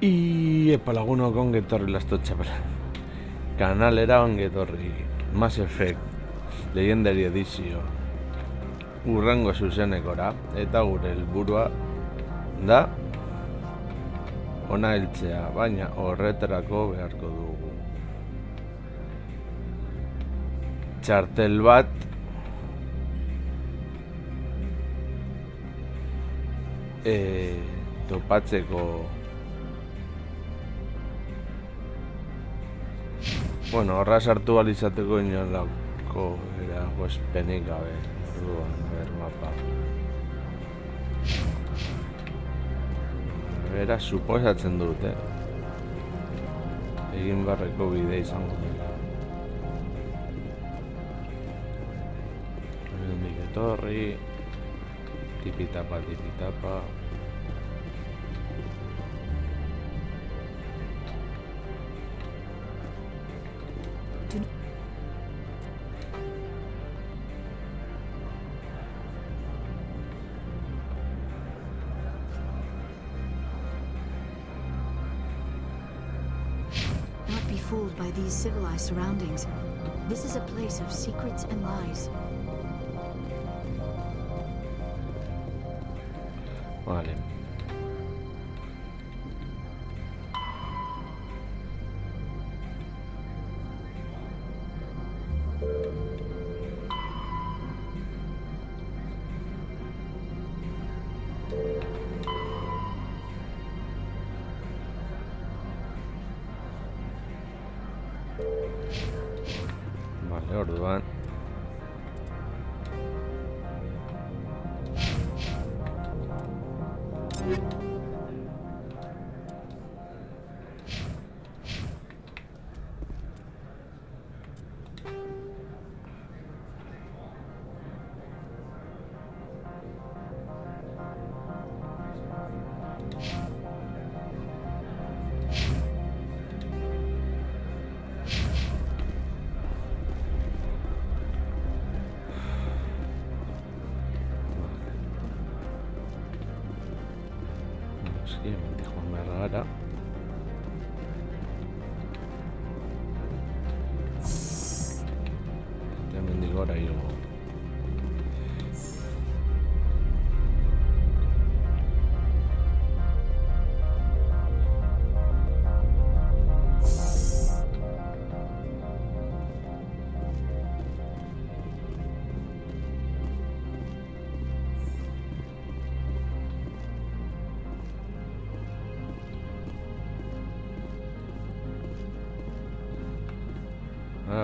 Epa lagunok ongetorri lasto Txartelaren kanalera ongetorri. Mass Effect Legendary Edition urrengo zuzenekora, eta gure helburua da ona heltzea, baina horretarako beharko dugu txartel bat topatzeko. Bueno, horra sartu alizateko inolako eragozpenik gabe. Orduan, mapa. Bera, suposatzen dute egin barreko bide izango dela. Hemendik etorri, tipitapa. Fooled by these civilized surroundings. This is a place of secrets and lies. Vale. Vale, orduan hemendik joan behar gara. Hemendik gora igo.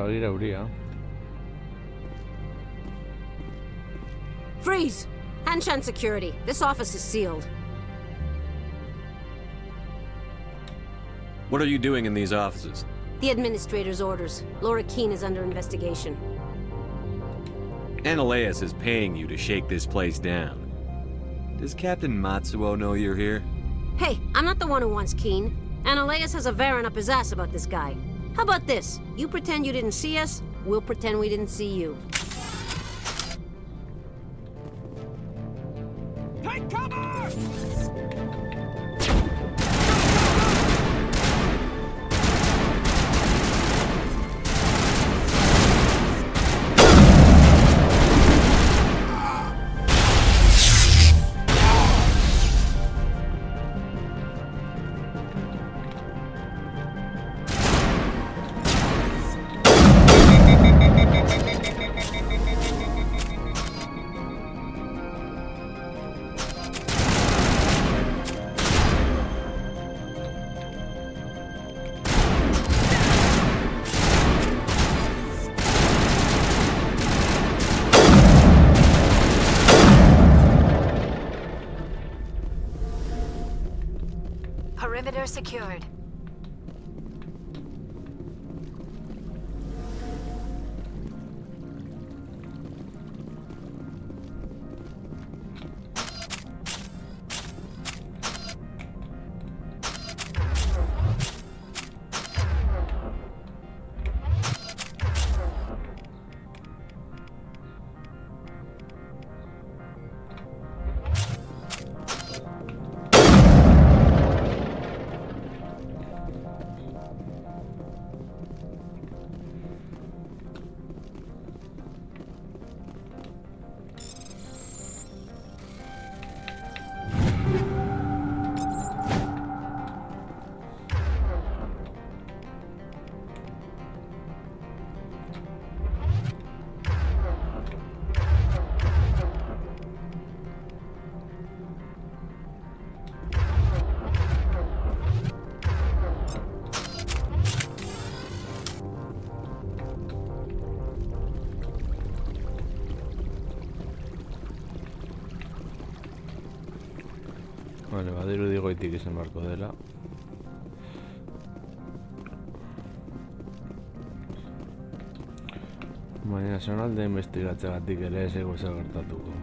Hori euria. Freeze! Hanshan security. This office is sealed. What are you doing in these offices? The administrator's orders. Laura Keene is under investigation. Ananias is paying you to shake this place down. Does Captain Matsuo know you're here? Hey, I'm not the one who wants Keene. Ananias has a Varen up his ass about this guy. How about this? You pretend you didn't see us, we'll pretend we didn't see you. Take cover! Perimeter secured. Vale, badirudi goitik izan barko dela. Baina zonalde investigatzeagatik ere ez ego zer gertatuko.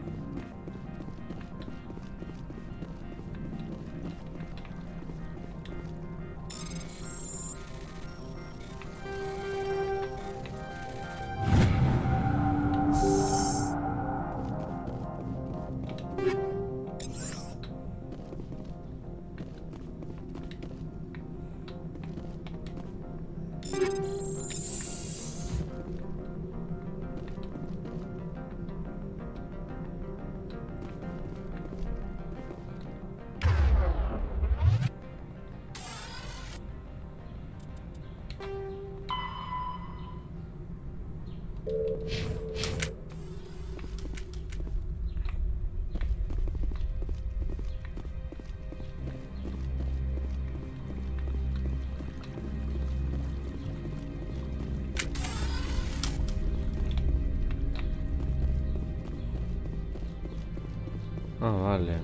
Ah, vale.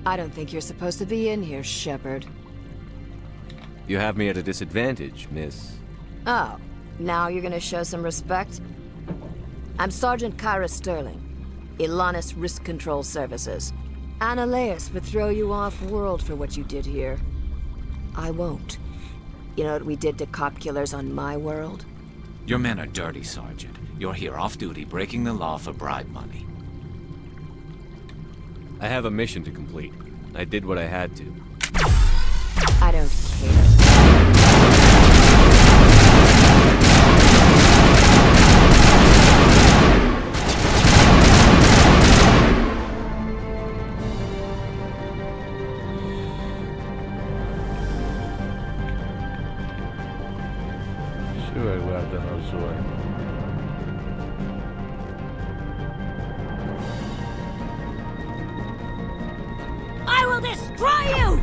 I don't think you're supposed to be in here, Shepard. You have me at a disadvantage, miss. Oh, now you're gonna show some respect? I'm Sergeant Kyra Sterling, Ilanis Risk Control Services. Ananias would throw you off-world for what you did here. I won't. You know what we did to cop killers on my world? Your men are dirty, Sergeant. You're here off-duty, breaking the law for bribe money. I have a mission to complete. I did what I had to. I don't care. Zuek behartzen hor zuen. I will destroy you!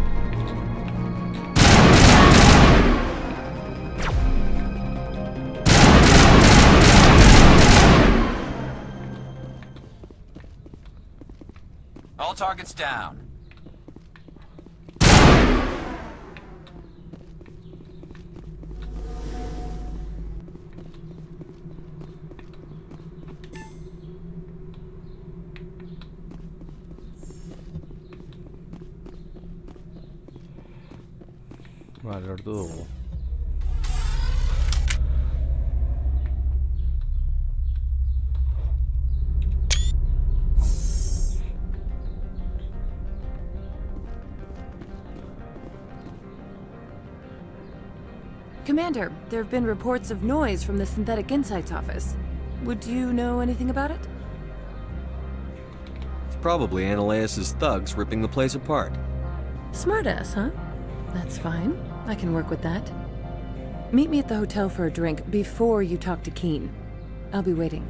All targets down. Vale, lortu dugu. Commander, there have been reports of noise from the Synthetic Insights office. Would you know anything about it? It's probably Ananias' thugs ripping the place apart. Smartass, huh? That's fine. I can work with that. Meet me at the hotel for a drink before you talk to Keen. I'll be waiting.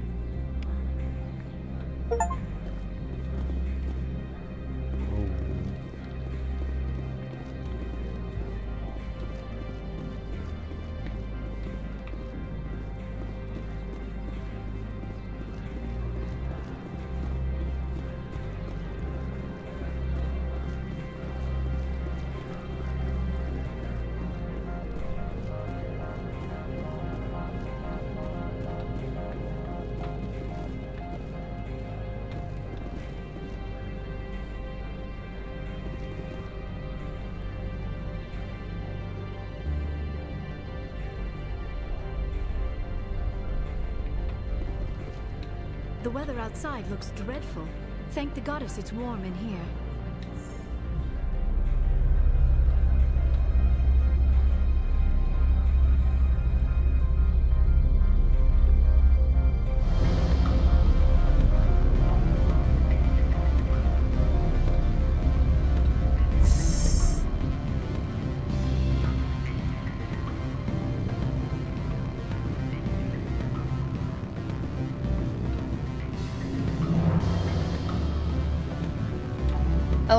The weather outside looks dreadful. Thank the goddess it's warm in here.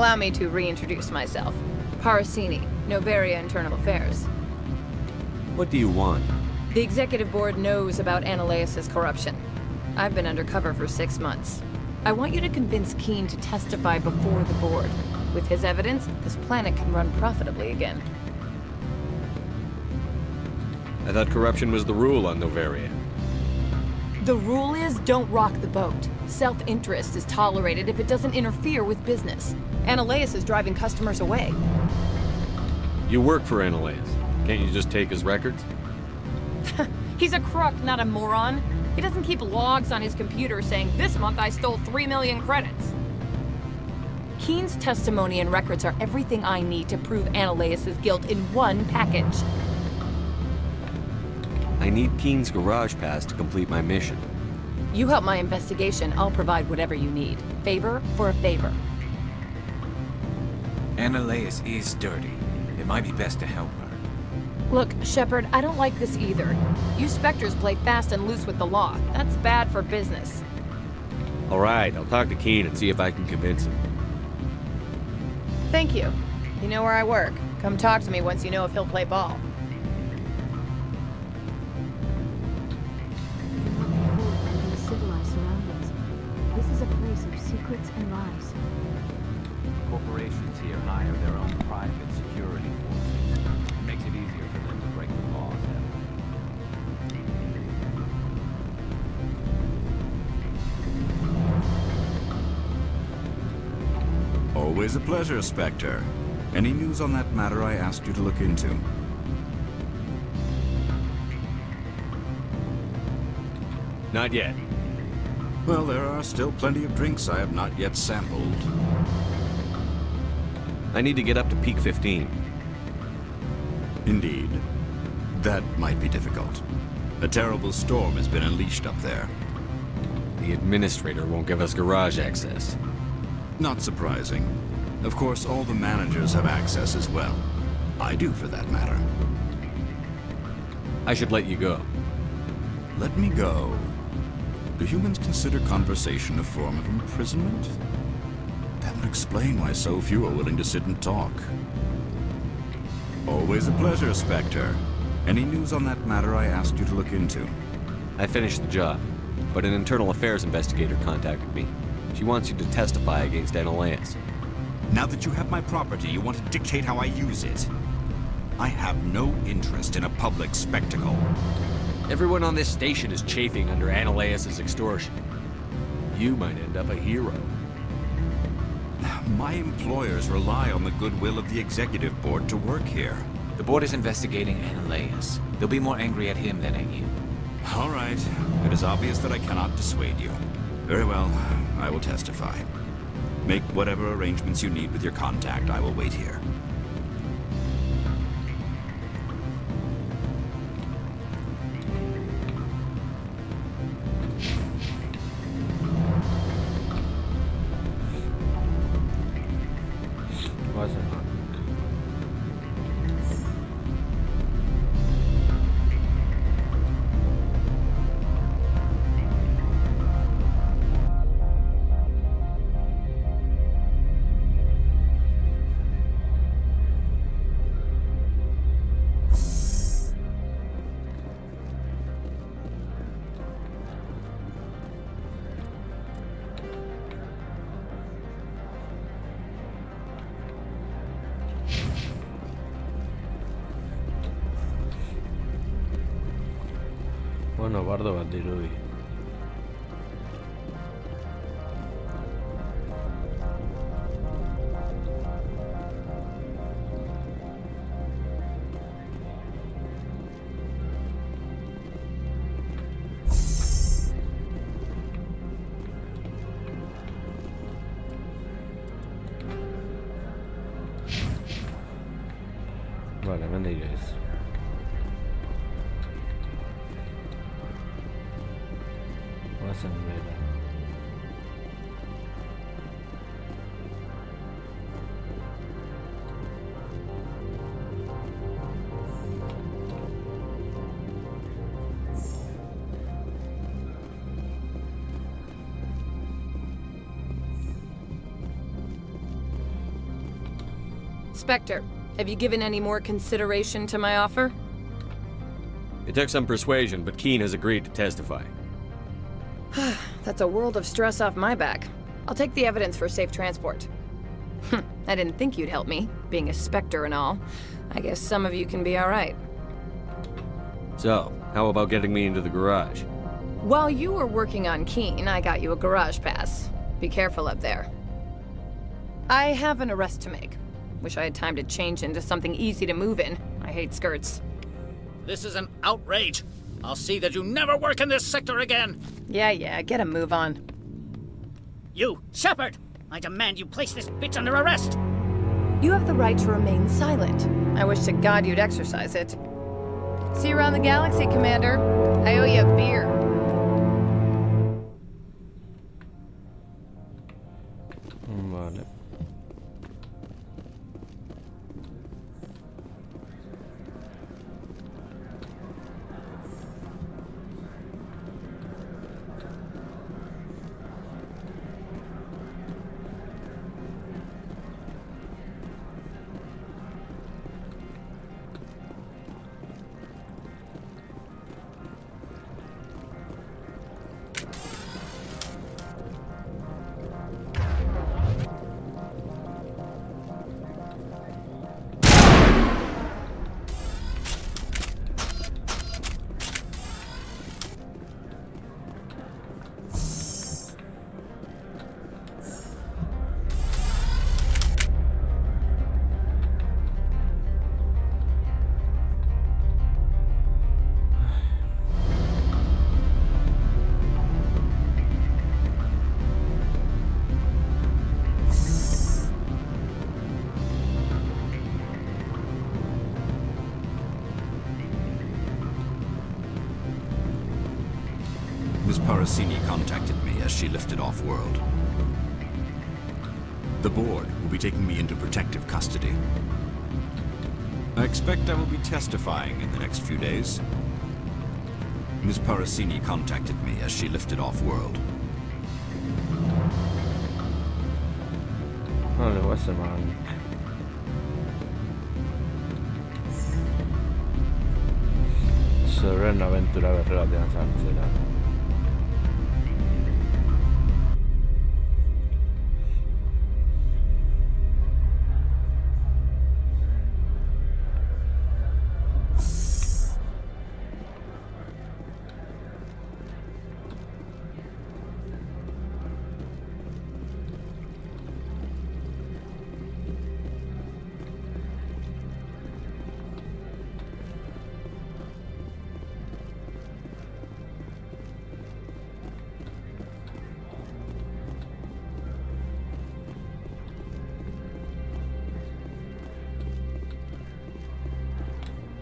Allow me to reintroduce myself. Parasini, Noveria Internal Affairs. What do you want? The executive board knows about Ananias' corruption. I've been undercover for 6 months. I want you to convince Keen to testify before the board. With his evidence, this planet can run profitably again. I thought corruption was the rule on Noveria. The rule is, don't rock the boat. Self-interest is tolerated if it doesn't interfere with business. Ananias is driving customers away. You work for Ananias. Can't you just take his records? He's a crook, not a moron. He doesn't keep logs on his computer saying, this month I stole 3 million credits. Keen's testimony and records are everything I need to prove Ananias' guilt in one package. I need Keen's garage pass to complete my mission. You help my investigation, I'll provide whatever you need. Favor for a favor. Ananias is dirty. It might be best to help her. Look, Shepard, I don't like this either. You Spectres play fast and loose with the law. That's bad for business. All right, I'll talk to Keen and see if I can convince him. Thank you. You know where I work. Come talk to me once you know if he'll play ball. Do not be fooled by these civilized surroundings. This is a place of secrets and lies. Corporations here hire their own private security forces. It makes it easier for them to break the laws that way. Always a pleasure, Spectre. Any news on that matter I asked you to look into? Not yet. Well, there are still plenty of drinks I have not yet sampled. I need to get up to peak 15. Indeed. That might be difficult. A terrible storm has been unleashed up there. The administrator won't give us garage access. Not surprising. Of course, all the managers have access as well. I do, for that matter. I should let you go. Let me go. Do humans consider conversation a form of imprisonment? That would explain why so few are willing to sit and talk. Always a pleasure, Spectre. Any news on that matter I asked you to look into? I finished the job, but an internal affairs investigator contacted me. She wants you to testify against Ananias. Now that you have my property, you want to dictate how I use it. I have no interest in a public spectacle. Everyone on this station is chafing under Ananias' extortion. You might end up a hero. My employers rely on the goodwill of the executive board to work here. The board is investigating Ananias. They'll be more angry at him than at you. All right. It is obvious that I cannot dissuade you. Very well. I will testify. Make whatever arrangements you need with your contact. I will wait here. Wasn't on. Bueno, bardo bat dirudi. Vale, hemendik ez. Guazen bera. Spectre, have you given any more consideration to my offer? It took some persuasion, but Keene has agreed to testify. That's a world of stress off my back. I'll take the evidence for safe transport. I didn't think you'd help me, being a Spectre and all. I guess some of you can be alright. So, how about getting me into the garage? While you were working on Keene, I got you a garage pass. Be careful up there. I have an arrest to make. Wish I had time to change into something easy to move in. I hate skirts. This is an outrage. I'll see that you never work in this sector again. Yeah, get a move on. You, Shepard! I demand you place this bitch under arrest! You have the right to remain silent. I wish to God you'd exercise it. See you around the galaxy, Commander. I owe you a beer. Vale. Ms. Parasini contacted me as she lifted off-world. The board will be taking me into protective custody. I expect I will be testifying in the next few days. Ms. Parasini contacted me as she lifted off-world. Non le può essere male. Solo è un'avventura per la Txartelaren.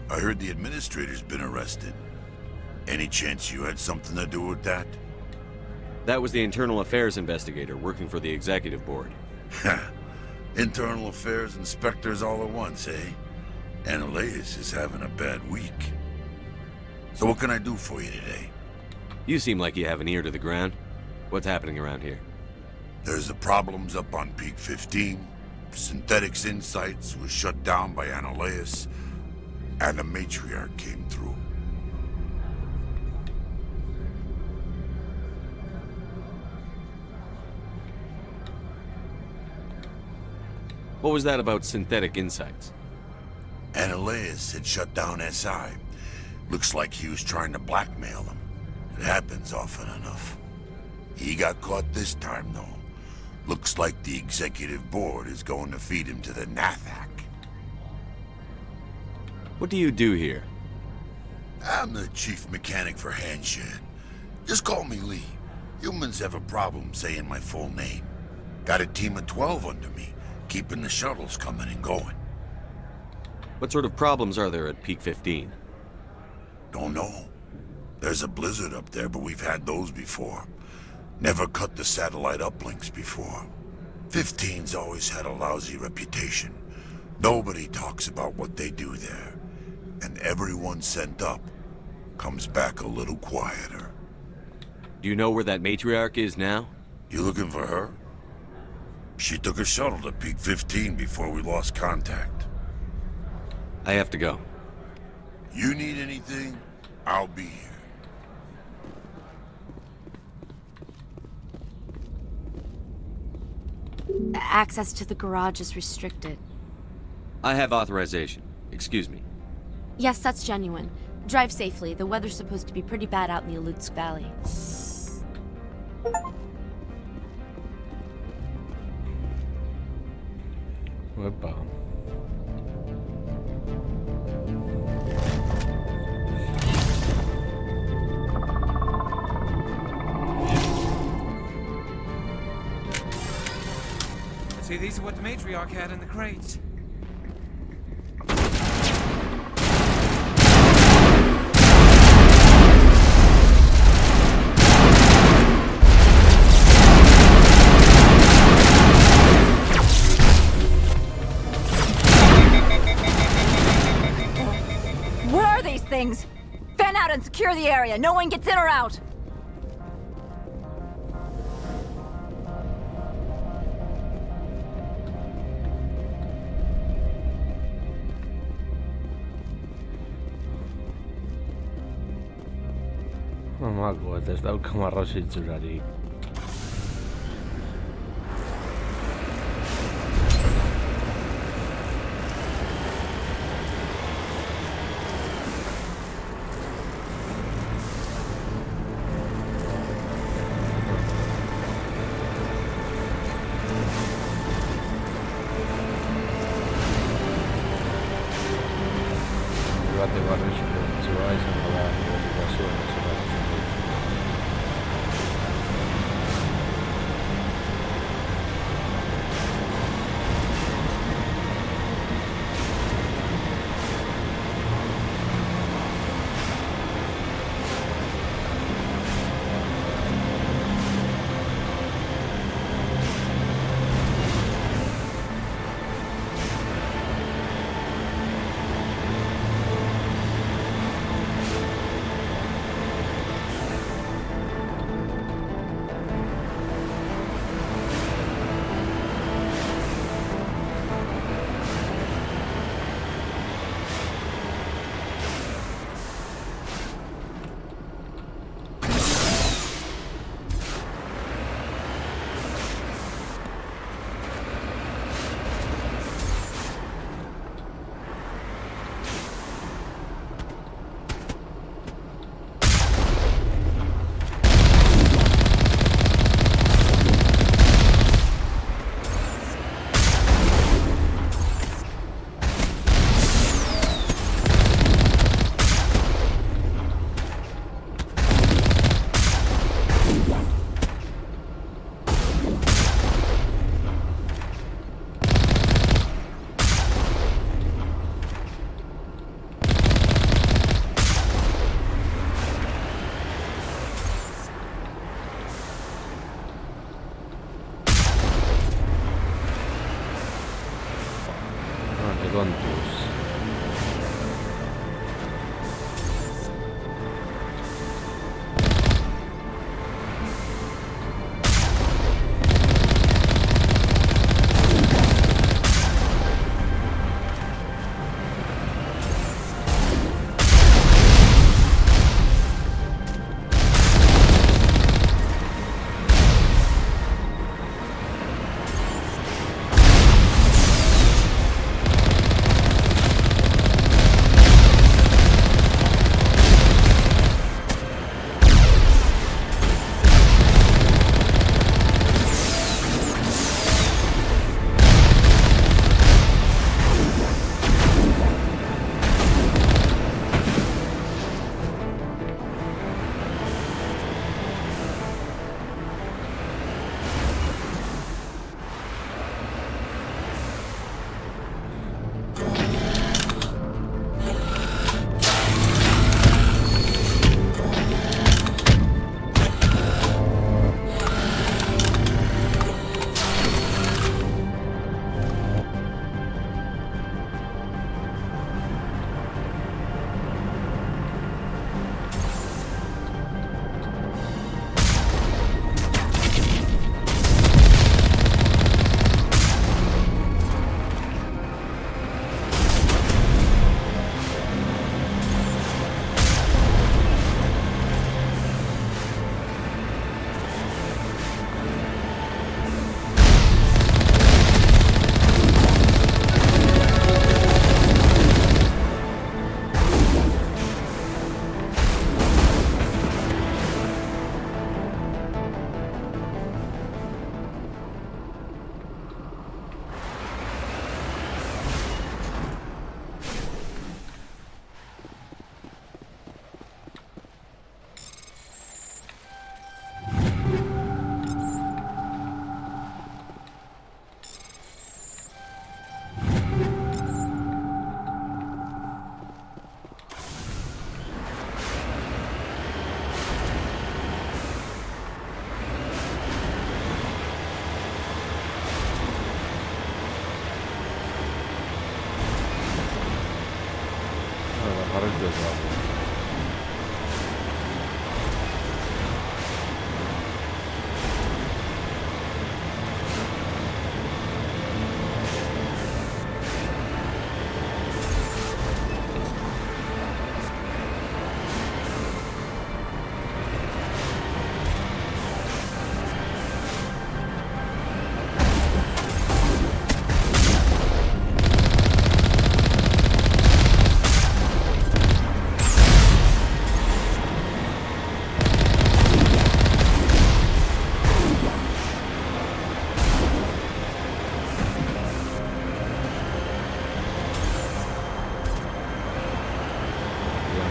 I heard the administrator's been arrested. Any chance you had something to do with that? That was the internal affairs investigator working for the executive board. Internal affairs inspectors all at once, eh? Ananias is having a bad week. So what can I do for you today? You seem like you have an ear to the ground. What's happening around here? There's the problems up on Peak 15. Synthetics Insights was shut down by Ananias, and the matriarch came through. What was that about Synthetic Insights? Ananias had shut down SI. Looks like he was trying to blackmail them. It happens often enough. He got caught this time, though. Looks like the executive board is going to feed him to the Nathak. What do you do here? I'm the chief mechanic for Hanshin. Just call me Lee. Humans have a problem saying my full name. Got a team of 12 under me, keeping the shuttles coming and going. What sort of problems are there at Peak 15? Don't know. There's a blizzard up there, but we've had those before. Never cut the satellite uplinks before. 15's always had a lousy reputation. Nobody talks about what they do there. And everyone sent up comes back a little quieter. Do you know where that matriarch is now? You looking for her? She took a shuttle to Peak 15 before we lost contact. I have to go. You need anything, I'll be here. Access to the garage is restricted. I have authorization. Excuse me. Yes, that's genuine. Drive safely. The weather's supposed to be pretty bad out in the Alutsk Valley. Opa. See, these are what the matriarch had in the crates. Where are these things? Fan out and secure the area. No one gets in or out. Mamakoa, ez dauka marrozi itzularik. Bateko arriskutsua izango da komunikazioa zeratzen dut. bezala.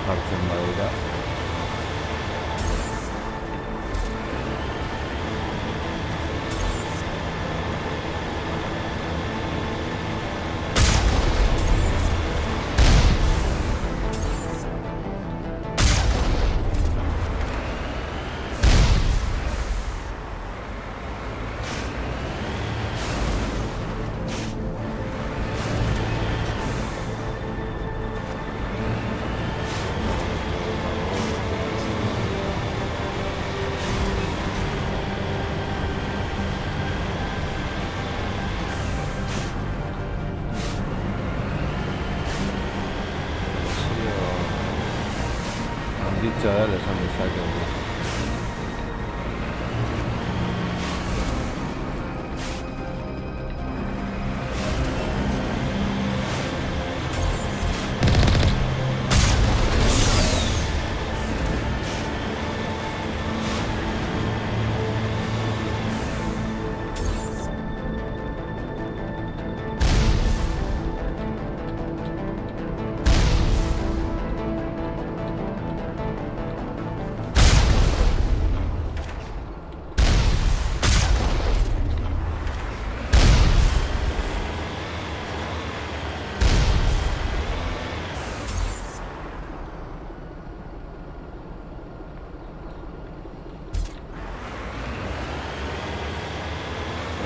Jartzen badira. Handitza da, esan dezakegu.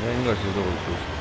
Oraingoz ez dugu ikusten.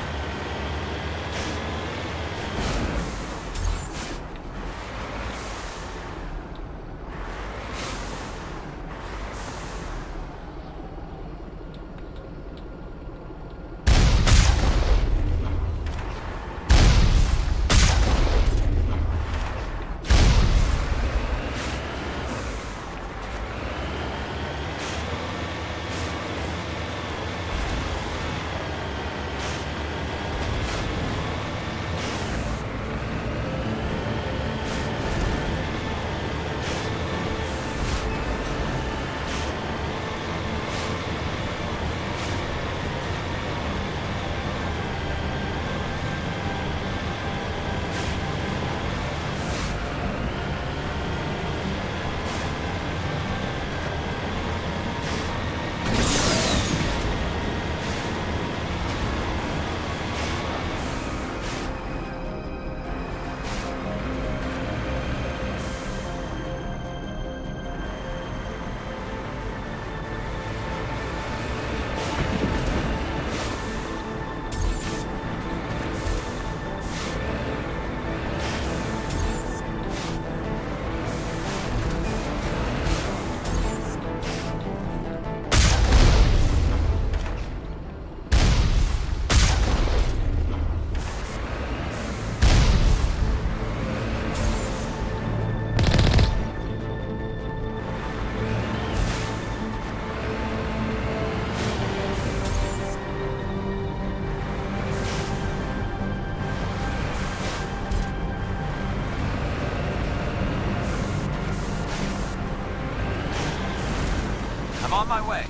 I'm on my way.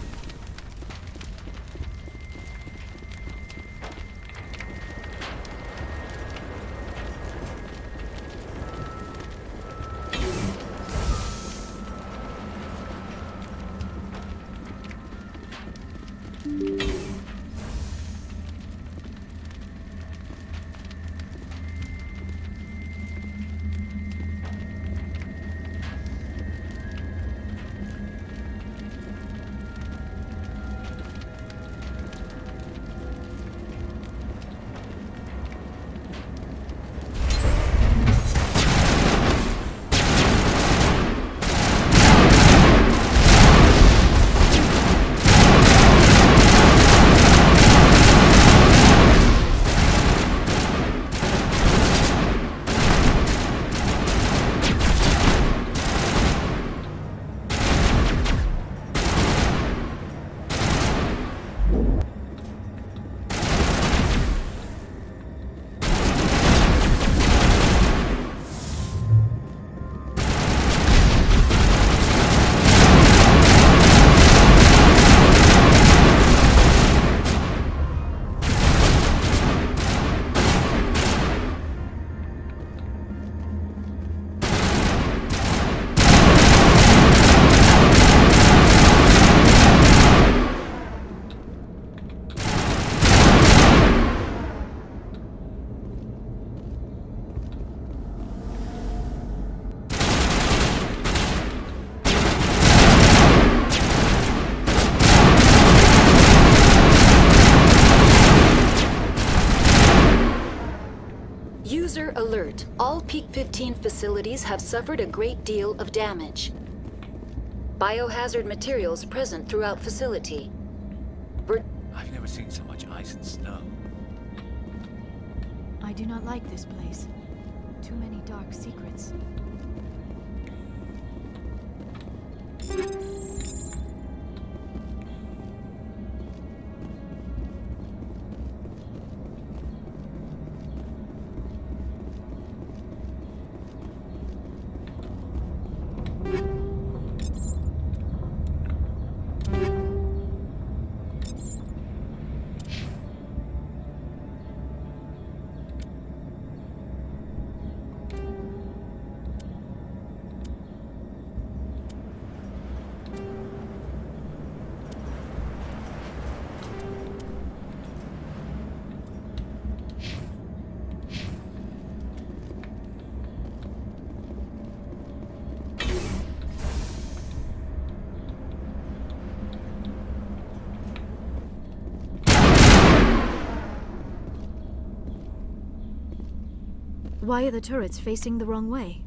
All Peak 15 facilities have suffered a great deal of damage. Biohazard materials present throughout facility. I've never seen so much ice and snow. I do not like this place. Too many dark secrets. Why are the turrets facing the wrong way?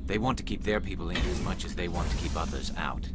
They want to keep their people in as much as they want to keep others out.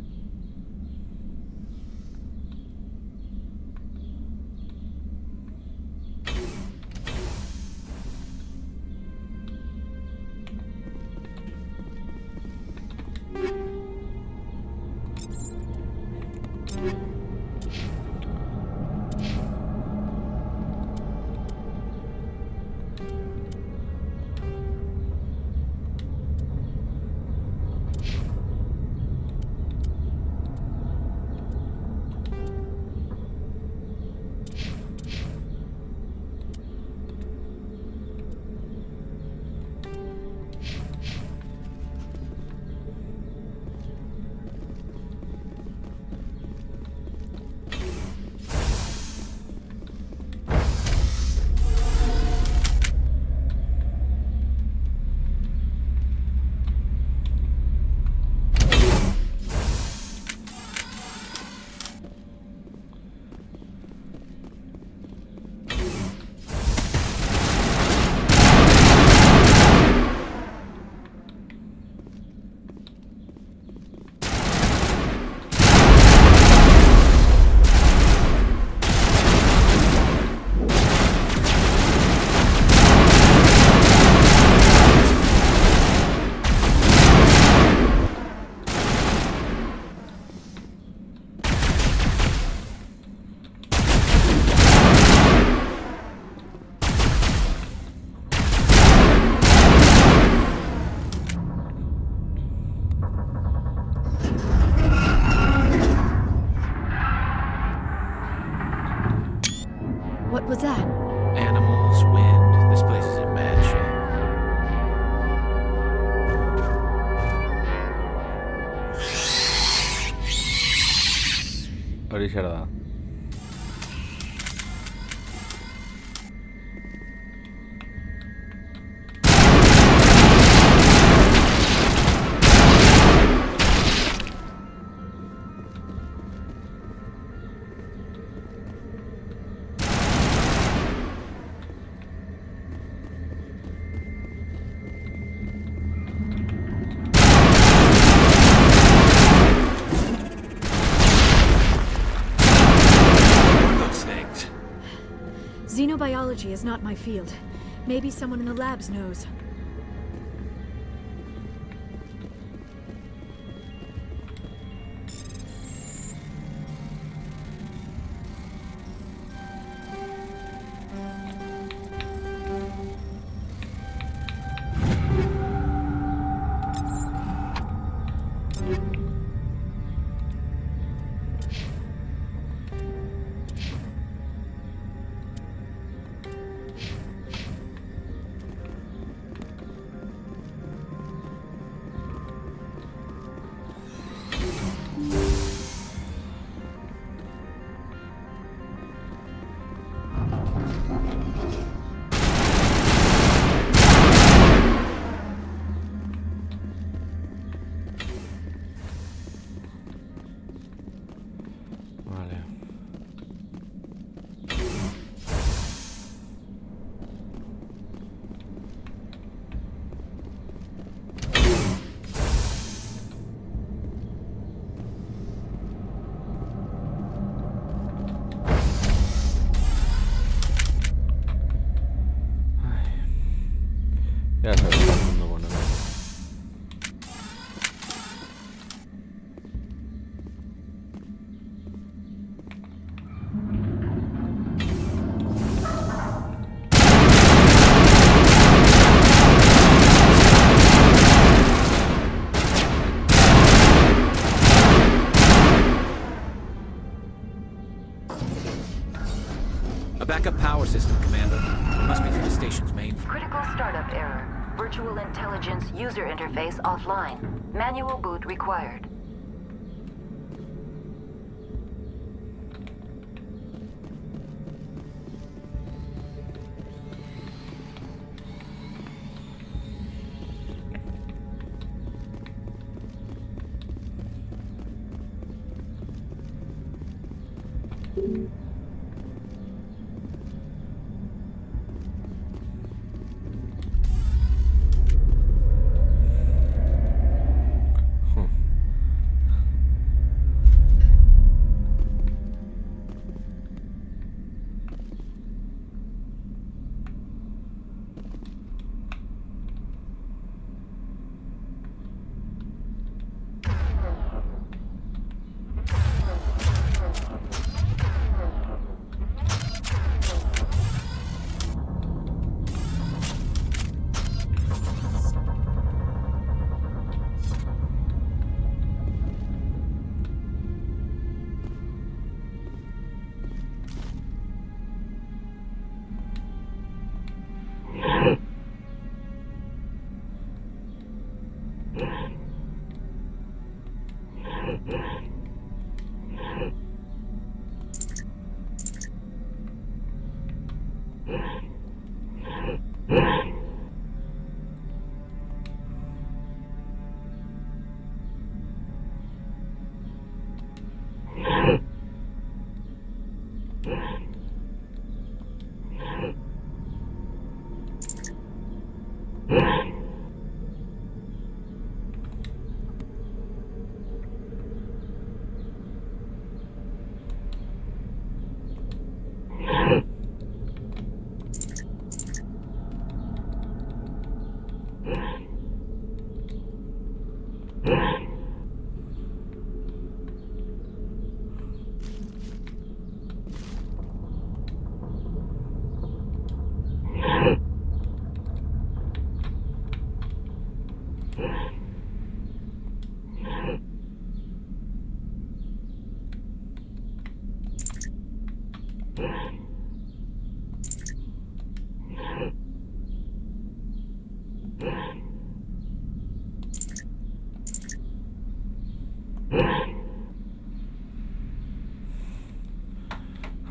What was that? Animals, wind. This place is in bad shape. Horixe da. Xenobiology is not my field. Maybe someone in the labs knows. A backup power system, Commander. It must be for the station's main. Critical startup error. Virtual intelligence user interface offline. Manual boot required.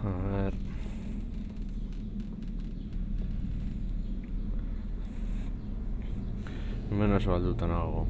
A ver. Menos galduta nago.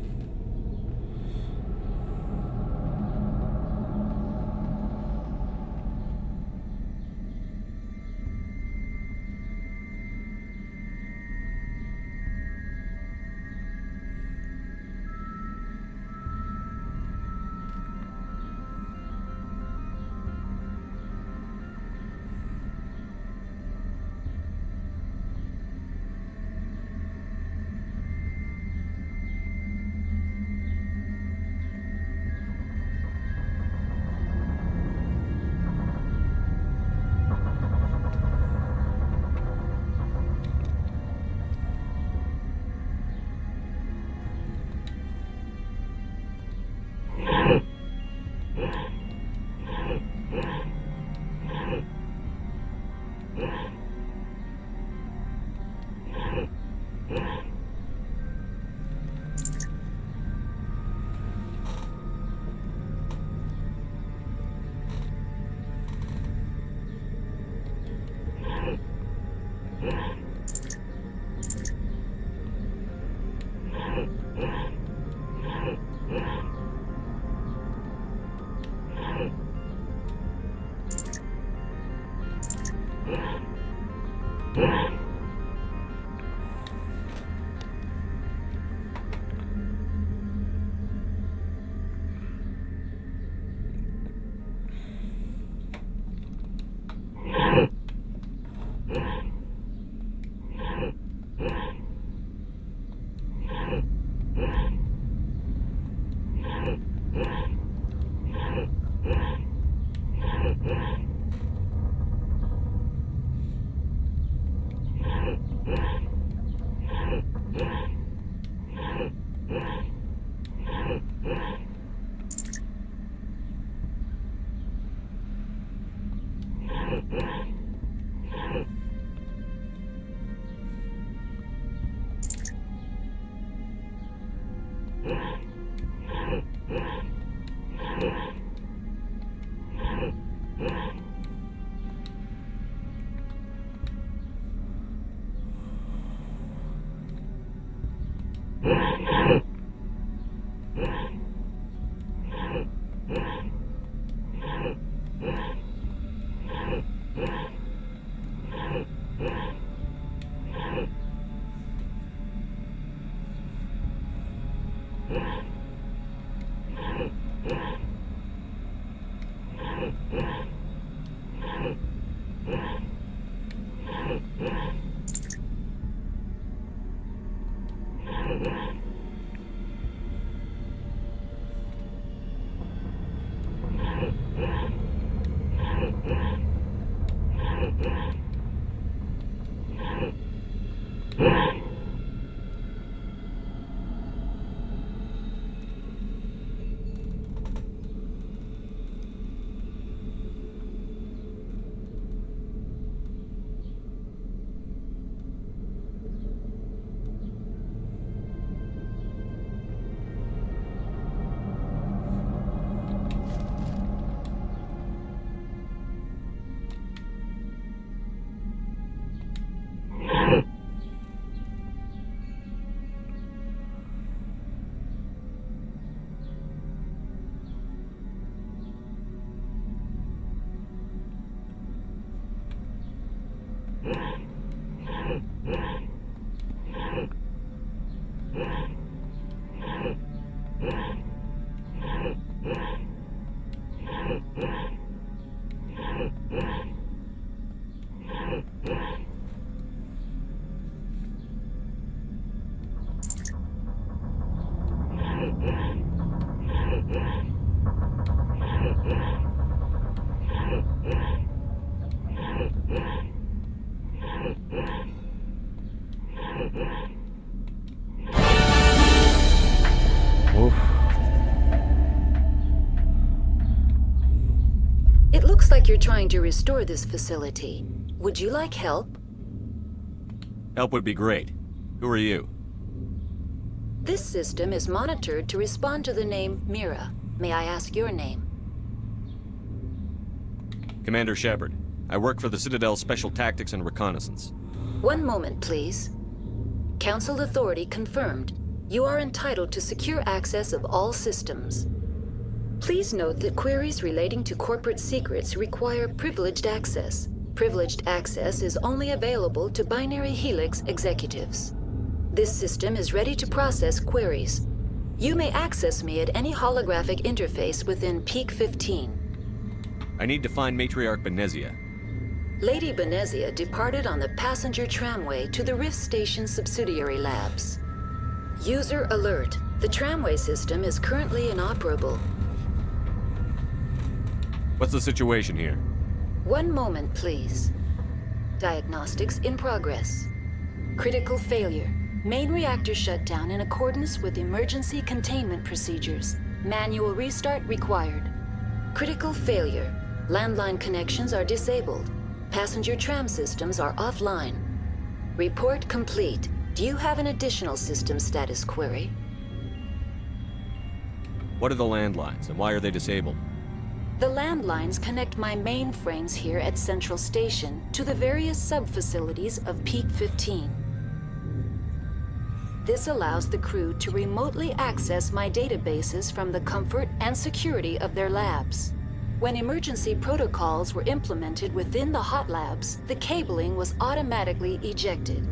Uf. It looks like you're trying to restore this facility. Would you like help? Help would be great. Who are you? This system is monitored to respond to the name Mira. May I ask your name? Commander Shepard. I work for the Citadel's Special Tactics and Reconnaissance. One moment, please. Council authority confirmed. You are entitled to secure access of all systems. Please note that queries relating to corporate secrets require privileged access. Privileged access is only available to Binary Helix executives. This system is ready to process queries. You may access me at any holographic interface within Peak 15. I need to find Matriarch Benezia. Lady Benezia departed on the passenger tramway to the Rift Station subsidiary labs. User alert. The tramway system is currently inoperable. What's the situation here? One moment, please. Diagnostics in progress. Critical failure. Main reactor shut down in accordance with emergency containment procedures. Manual restart required. Critical failure. Landline connections are disabled. Passenger tram systems are offline. Report complete. Do you have an additional system status query? What are the landlines, and why are they disabled? The landlines connect my mainframes here at Central Station to the various sub-facilities of Peak 15. This allows the crew to remotely access my databases from the comfort and security of their labs. When emergency protocols were implemented within the hot labs, the cabling was automatically ejected.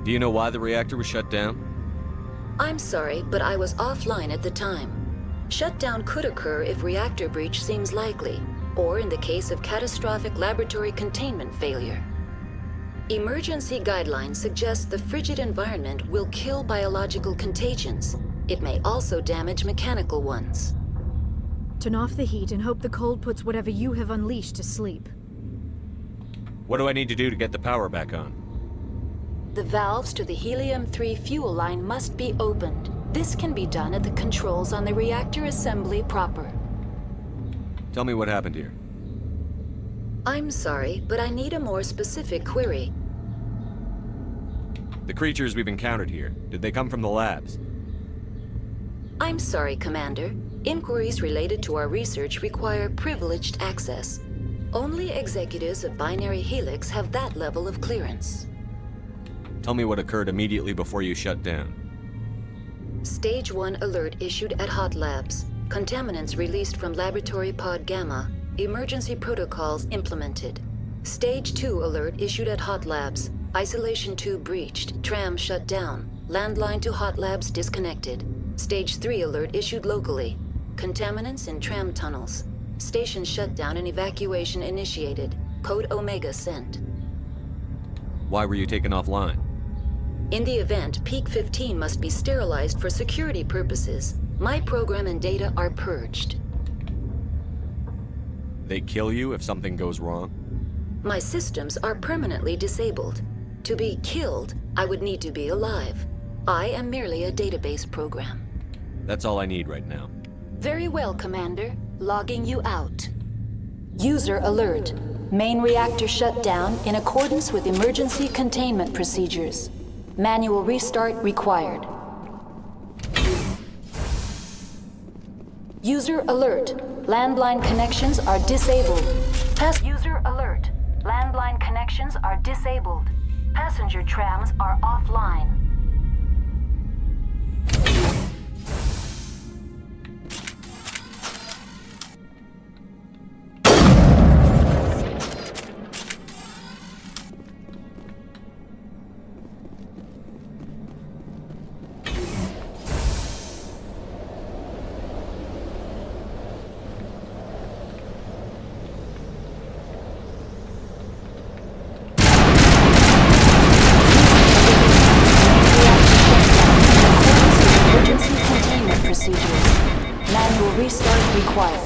Do you know why the reactor was shut down? I'm sorry, but I was offline at the time. Shutdown could occur if reactor breach seems likely, or in the case of catastrophic laboratory containment failure. Emergency guidelines suggest the frigid environment will kill biological contagions. It may also damage mechanical ones. Turn off the heat and hope the cold puts whatever you have unleashed to sleep. What do I need to do to get the power back on? The valves to the helium-3 fuel line must be opened. This can be done at the controls on the reactor assembly proper. Tell me what happened here. I'm sorry, but I need a more specific query. The creatures we've encountered here, did they come from the labs? I'm sorry, Commander. Inquiries related to our research require privileged access. Only executives of Binary Helix have that level of clearance. Tell me what occurred immediately before you shut down. Stage 1 alert issued at Hot Labs. Contaminants released from Laboratory Pod Gamma. Emergency protocols implemented. Stage 2 alert issued at Hot Labs. Isolation tube breached. Tram shut down. Landline to Hot Labs disconnected. Stage 3 alert issued locally. Contaminants in tram tunnels. Station shutdown and evacuation initiated. Code Omega sent. Why were you taken offline? In the event, Peak 15 must be sterilized for security purposes. My program and data are purged. They kill you if something goes wrong? My systems are permanently disabled. To be killed, I would need to be alive. I am merely a database program. That's all I need right now. Very well, Commander. Logging you out. User alert. Main reactor shut down in accordance with emergency containment procedures. Manual restart required. User alert. Landline connections are disabled. User alert. Landline connections are disabled. Passenger trams are offline. Manual restart required.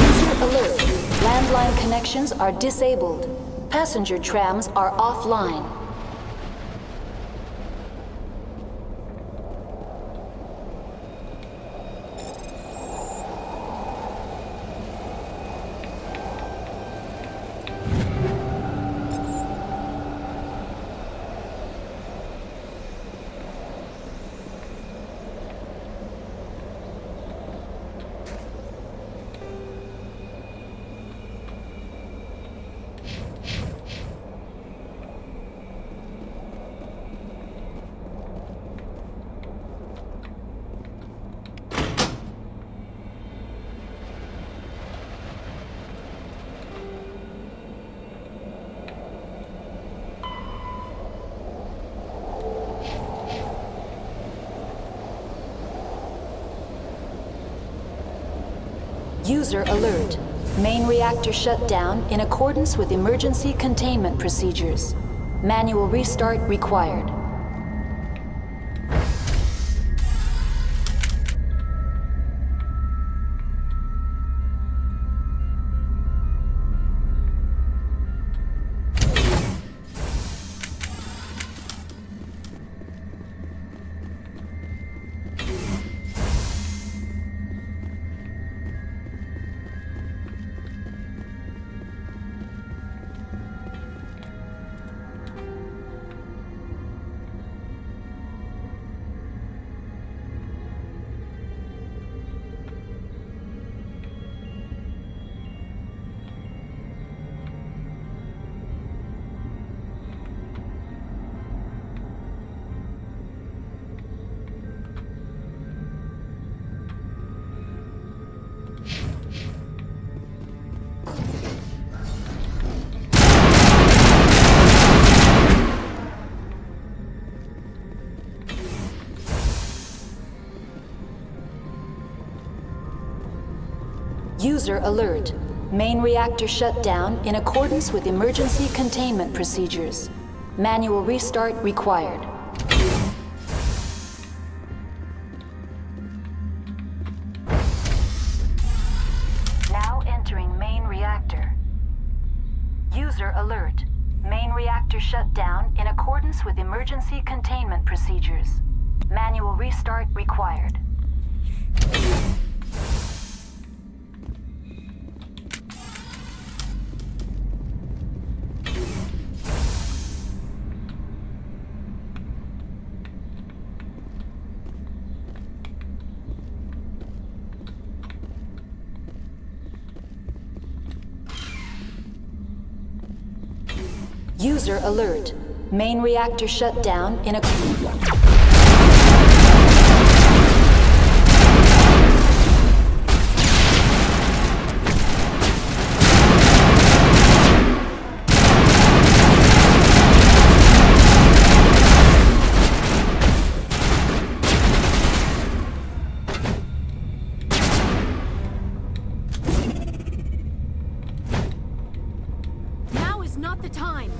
User alert. Landline connections are disabled. Passenger trams are offline. User alert. Main reactor shut down in accordance with emergency containment procedures. Manual restart required. User alert. Main reactor shut down in accordance with emergency containment procedures. Manual restart required. Now entering main reactor. User alert. Main reactor shut down in accordance with emergency containment procedures. Manual restart required. User alert. Main reactor shut down in a... Now is not the time.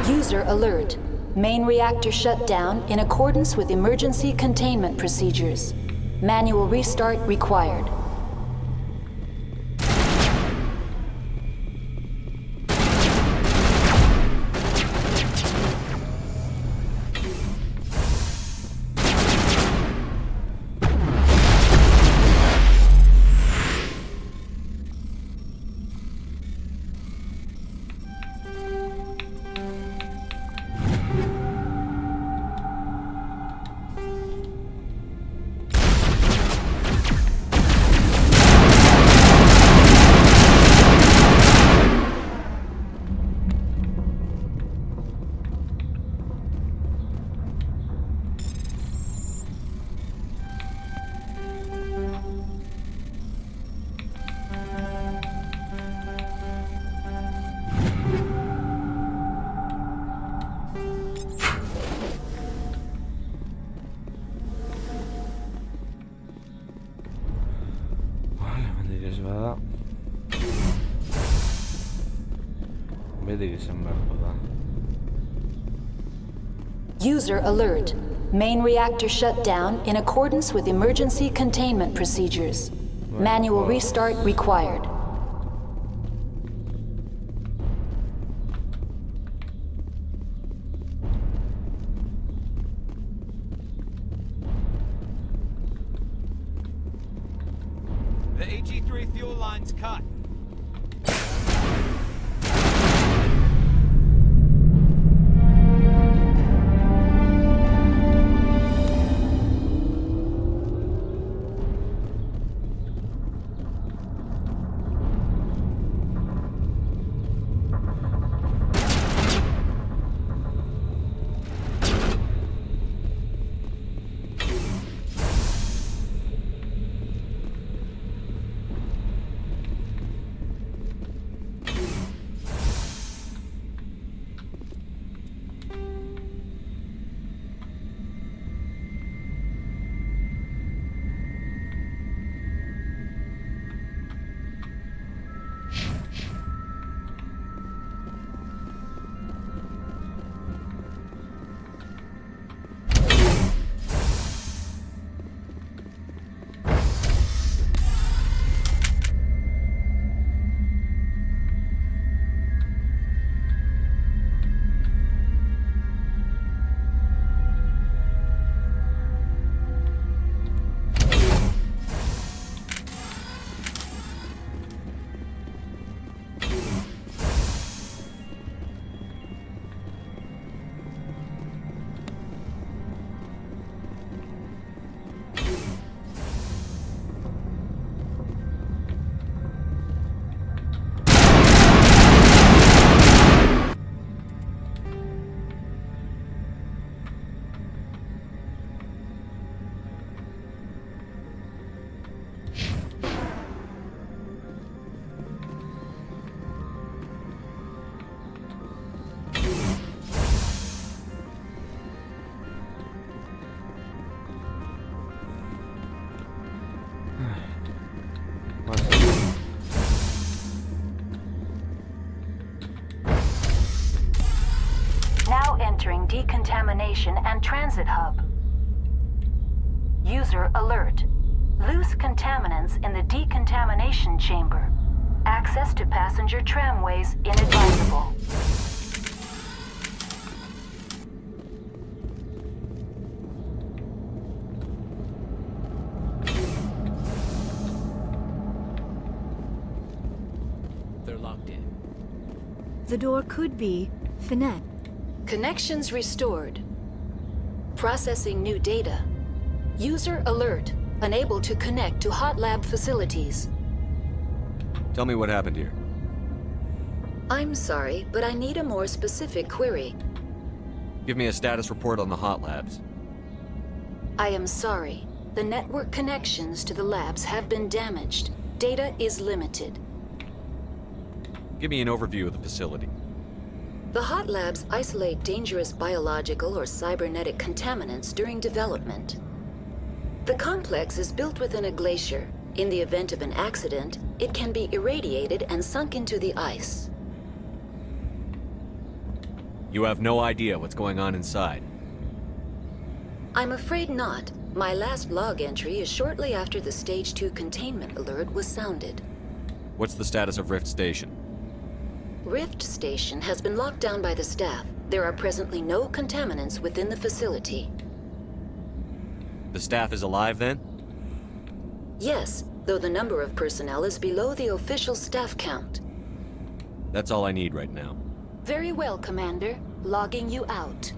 User alert. Main reactor shut down in accordance with emergency containment procedures. Manual restart required. Beti izan beharko da. User alert. Main reactor shut down in accordance with emergency containment procedures. Manual restart required. The AG3 fuel line's cut. Now entering decontamination and transit hub. User alert. Loose contaminants in the decontamination chamber. Access to passenger tramways inadvisable. They're locked in. The door could be finette. Connections restored. Processing new data. User alert. Unable to connect to hot lab facilities. Tell me what happened here. I'm sorry, but I need a more specific query. Give me a status report on the hot labs. I am sorry. The network connections to the labs have been damaged. Data is limited. Give me an overview of the facility. The hot labs isolate dangerous biological or cybernetic contaminants during development. The complex is built within a glacier. In the event of an accident, it can be irradiated and sunk into the ice. You have no idea what's going on inside. I'm afraid not. My last log entry is shortly after the Stage 2 containment alert was sounded. What's the status of Rift Station? Rift Station has been locked down by the staff. There are presently no contaminants within the facility. The staff is alive then? Yes, though the number of personnel is below the official staff count. That's all I need right now. Very well, Commander. Logging you out.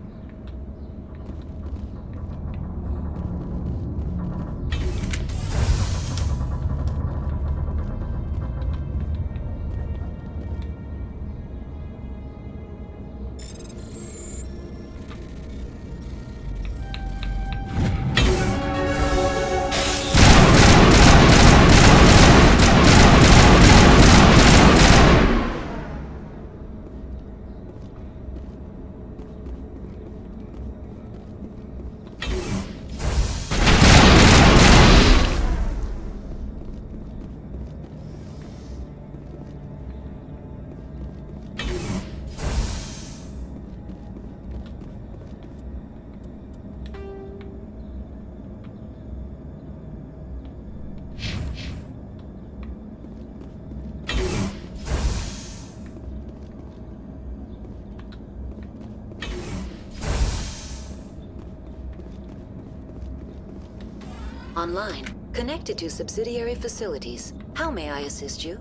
Online. Connected to subsidiary facilities. How may I assist you?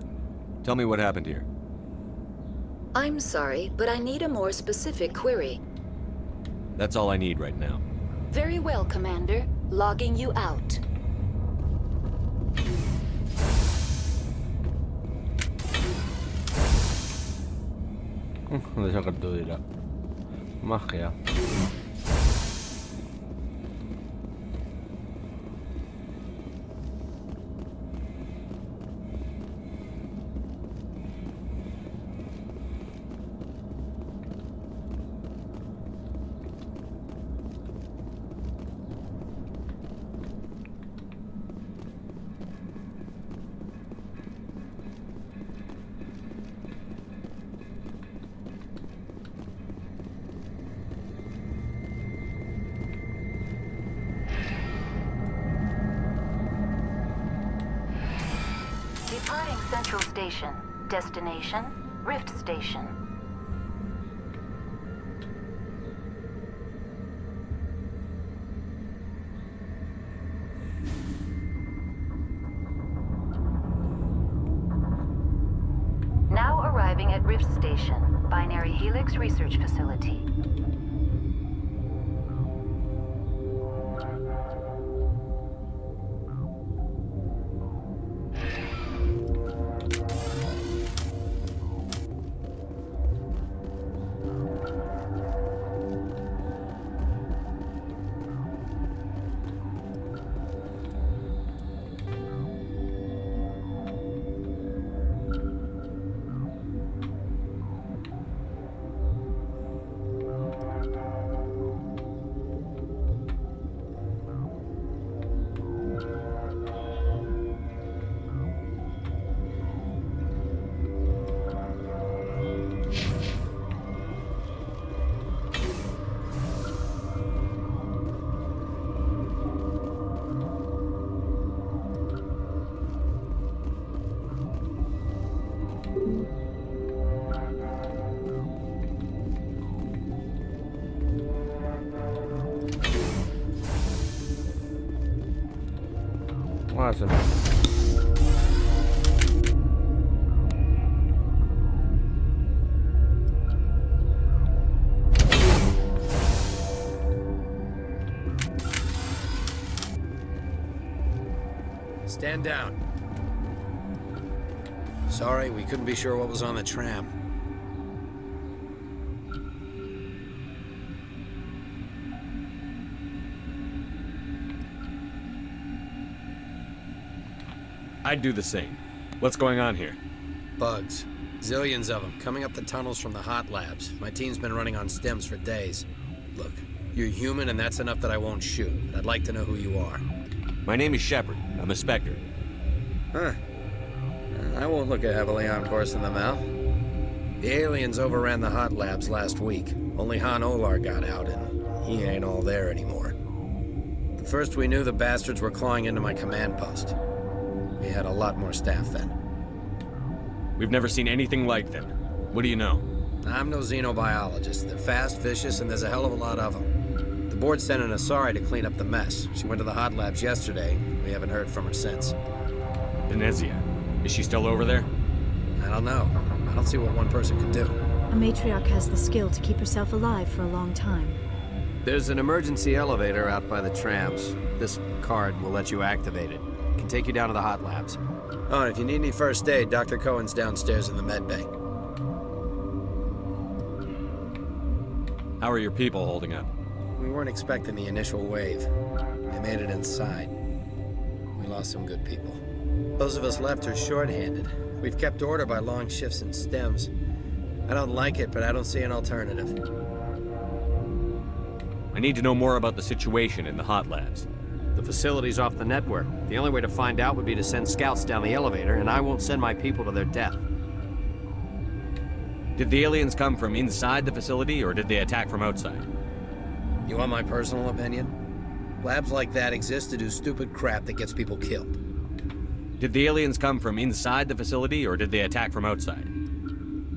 Tell me what happened here. I'm sorry, but I need a more specific query. That's all I need right now. Very well, Commander. Logging you out. Desagertu dira. Magia. Departing Central Station. Destination, Rift Station. Now arriving at Rift Station, Binary Helix Research Facility. Awesome. Stand down. Sorry, we couldn't be sure what was on the tram. I'd do the same. What's going on here? Bugs. Zillions of them, coming up the tunnels from the hot labs. My team's been running on stims for days. Look, you're human and that's enough that I won't shoot. I'd like to know who you are. My name is Shepard. I'm a Spectre. Huh. I won't look a heavily armed horse in the mouth. The aliens overran the hot labs last week. Only Han Olar got out, and he ain't all there anymore. The first we knew, the bastards were clawing into my command post. We had a lot more staff then. We've never seen anything like them. What do you know? I'm no xenobiologist. They're fast, vicious, and there's a hell of a lot of them. The board sent an Asari to clean up the mess. She went to the hot labs yesterday. We haven't heard from her since. Venezia. Is she still over there? I don't know. I don't see what one person could do. A matriarch has the skill to keep herself alive for a long time. There's an emergency elevator out by the trams. This card will let you activate it. It can take you down to the hot labs. Oh, and if you need any first aid, Dr. Cohen's downstairs in the med bay. How are your people holding up? We weren't expecting the initial wave. They made it inside. We lost some good people. Those of us left are short-handed. We've kept order by long shifts and stems. I don't like it, but I don't see an alternative. I need to know more about the situation in the hot labs. The facility's off the network. The only way to find out would be to send scouts down the elevator, and I won't send my people to their death. Did the aliens come from inside the facility, or did they attack from outside? You want my personal opinion? Labs like that exist to do stupid crap that gets people killed. Did the aliens come from inside the facility, or did they attack from outside?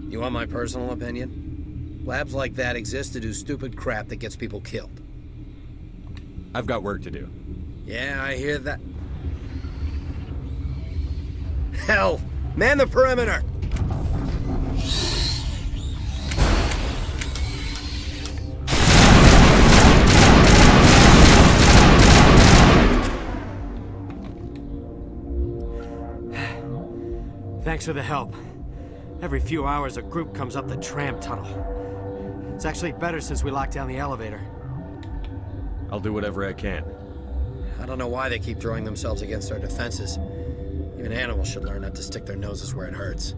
You want my personal opinion? Labs like that exist to do stupid crap that gets people killed. I've got work to do. Yeah, I hear that. Hell! Man the perimeter! Thanks for the help. Every few hours, a group comes up the tram tunnel. It's actually better since we locked down the elevator. I'll do whatever I can. I don't know why they keep throwing themselves against our defenses. Even animals should learn not to stick their noses where it hurts.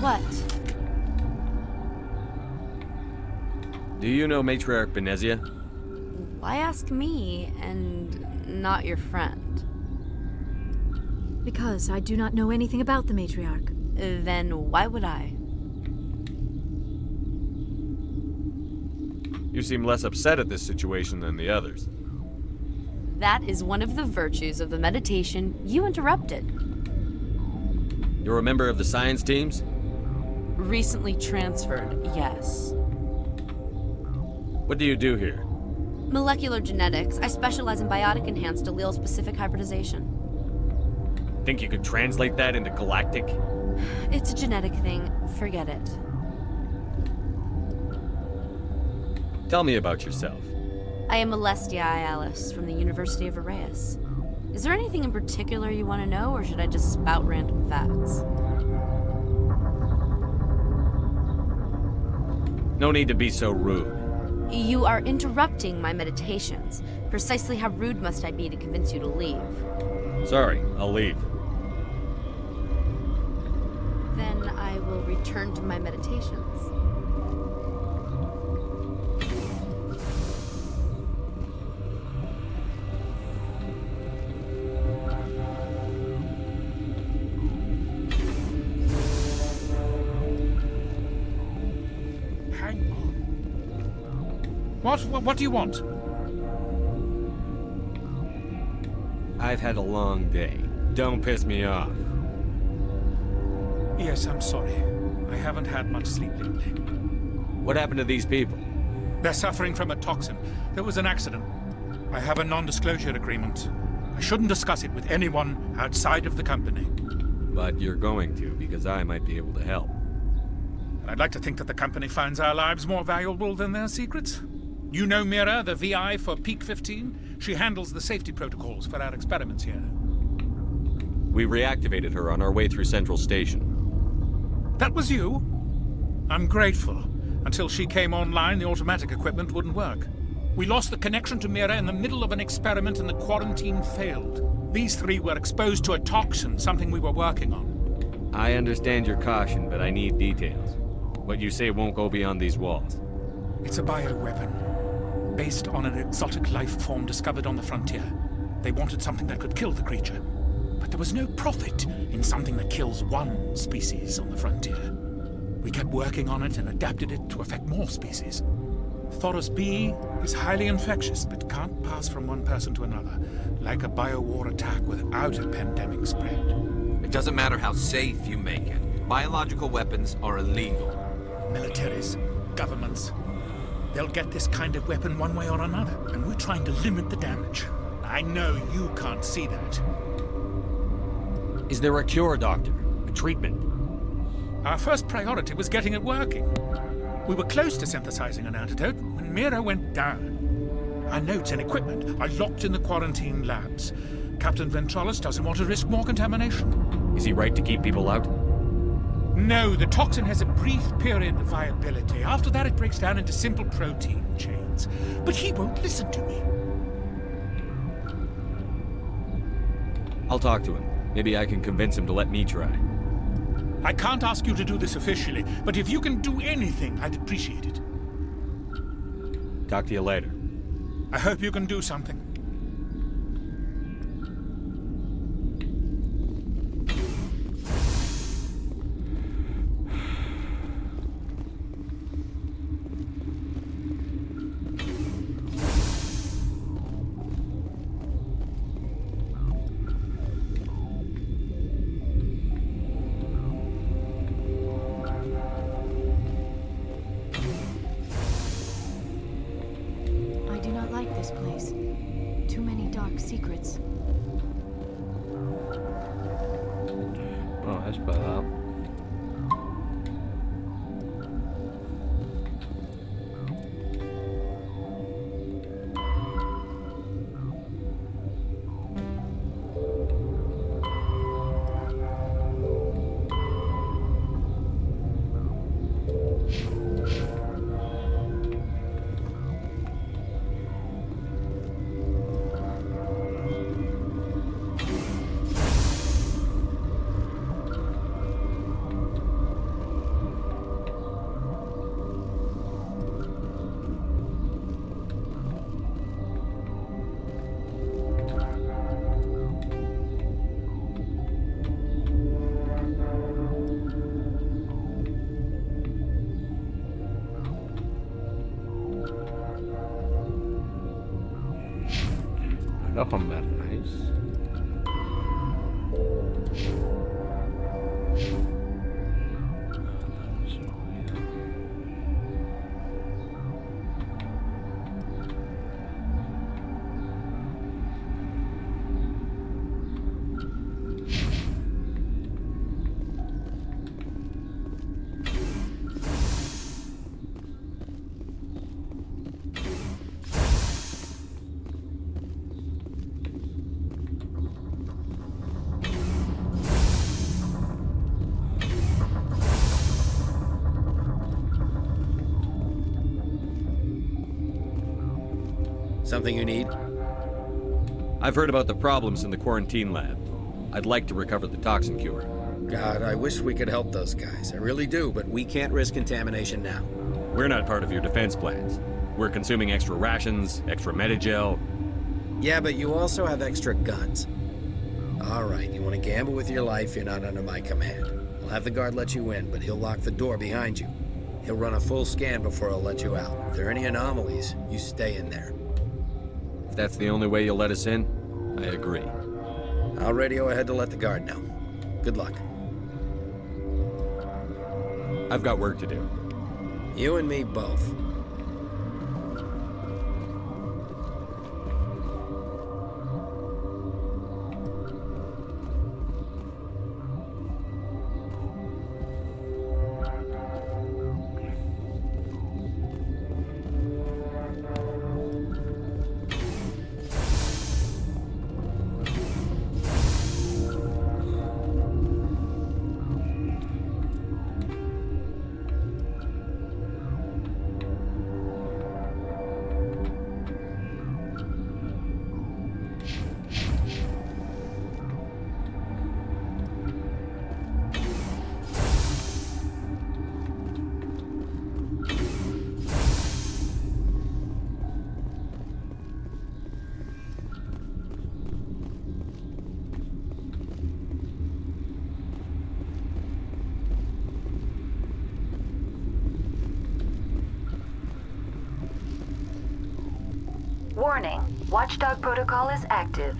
What? Do you know Matriarch Benezia? Why ask me and not your friend? Because I do not know anything about the matriarch. Then why would I? You seem less upset at this situation than the others. That is one of the virtues of the meditation you interrupted. You're a member of the science teams? Recently transferred, yes. What do you do here? Molecular genetics. I specialize in biotic-enhanced allele-specific hybridization. Think you could translate that into galactic? It's a genetic thing. Forget it. Tell me about yourself. I am Alestia Alice from the University of Arraeus. Is there anything in particular you want to know, or should I just spout random facts? No need to be so rude. You are interrupting my meditations. Precisely how rude must I be to convince you to leave? Sorry, I'll leave. Then I will return to my meditations. What do you want? I've had a long day. Don't piss me off. Yes, I'm sorry. I haven't had much sleep lately. What happened to these people? They're suffering from a toxin. There was an accident. I have a non-disclosure agreement. I shouldn't discuss it with anyone outside of the company. But you're going to, because I might be able to help. I'd like to think that the company finds our lives more valuable than their secrets. You know Mira, the VI for Peak 15? She handles the safety protocols for our experiments here. We reactivated her on our way through Central Station. That was you? I'm grateful. Until she came online, the automatic equipment wouldn't work. We lost the connection to Mira in the middle of an experiment and the quarantine failed. These three were exposed to a toxin, something we were working on. I understand your caution, but I need details. What you say won't go beyond these walls. It's a bioweapon, based on an exotic life form discovered on the frontier. They wanted something that could kill the creature. But there was no profit in something that kills one species on the frontier. We kept working on it and adapted it to affect more species. Thoros B is highly infectious, but can't pass from one person to another, like a biowar attack without a pandemic spread. It doesn't matter how safe you make it. Biological weapons are illegal. Militaries, governments, they'll get this kind of weapon one way or another, and we're trying to limit the damage. I know you can't see that. Is there a cure, Doctor? A treatment? Our first priority was getting it working. We were close to synthesizing an antidote when Mira went down. Our notes and equipment are locked in the quarantine labs. Captain Ventralis doesn't want to risk more contamination. Is he right to keep people out? No, the toxin has a brief period of viability. After that, it breaks down into simple protein chains. But he won't listen to me. I'll talk to him. Maybe I can convince him to let me try. I can't ask you to do this officially, but if you can do anything, I'd appreciate it. Talk to you later. I hope you can do something. This place. Too many dark secrets. Oh, espada. Noch ein mehr nice. Something you need? I've heard about the problems in the quarantine lab. I'd like to recover the toxin cure. God, I wish we could help those guys. I really do, but we can't risk contamination now. We're not part of your defense plans. We're consuming extra rations, extra Medigel. Yeah, but you also have extra guns. All right, you want to gamble with your life, you're not under my command. I'll have the guard let you in, but he'll lock the door behind you. He'll run a full scan before he'll let you out. If there are any anomalies, you stay in there. If that's the only way you'll let us in, I agree. I'll radio ahead to let the guard know. Good luck. I've got work to do. You and me both. Warning, Watchdog protocol is active.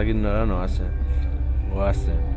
dakit nora noazen. Goazen.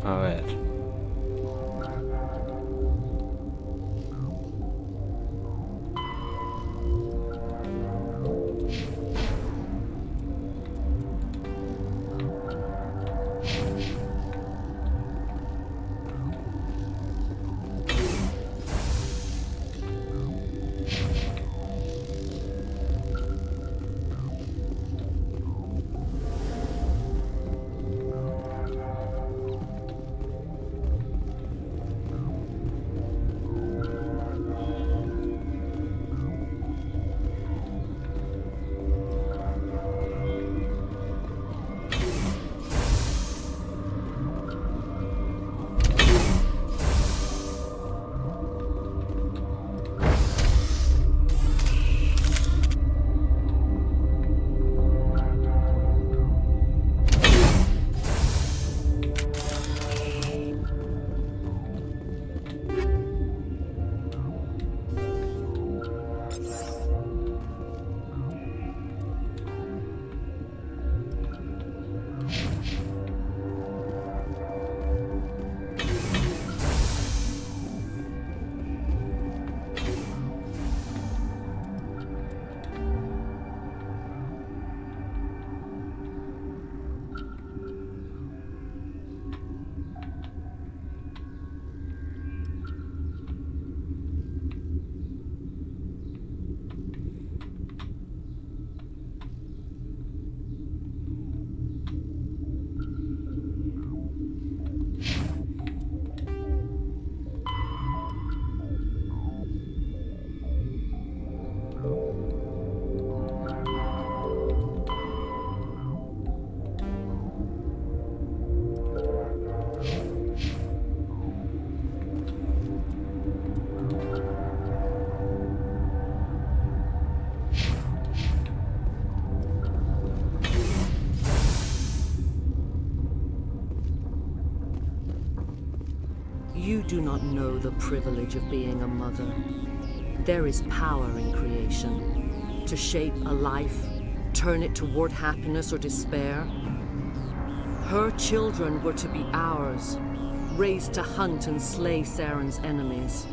A ver. do not know the privilege of being a mother. There is power in creation. To shape a life, turn it toward happiness or despair. Her children were to be ours, raised to hunt and slay Saren's enemies.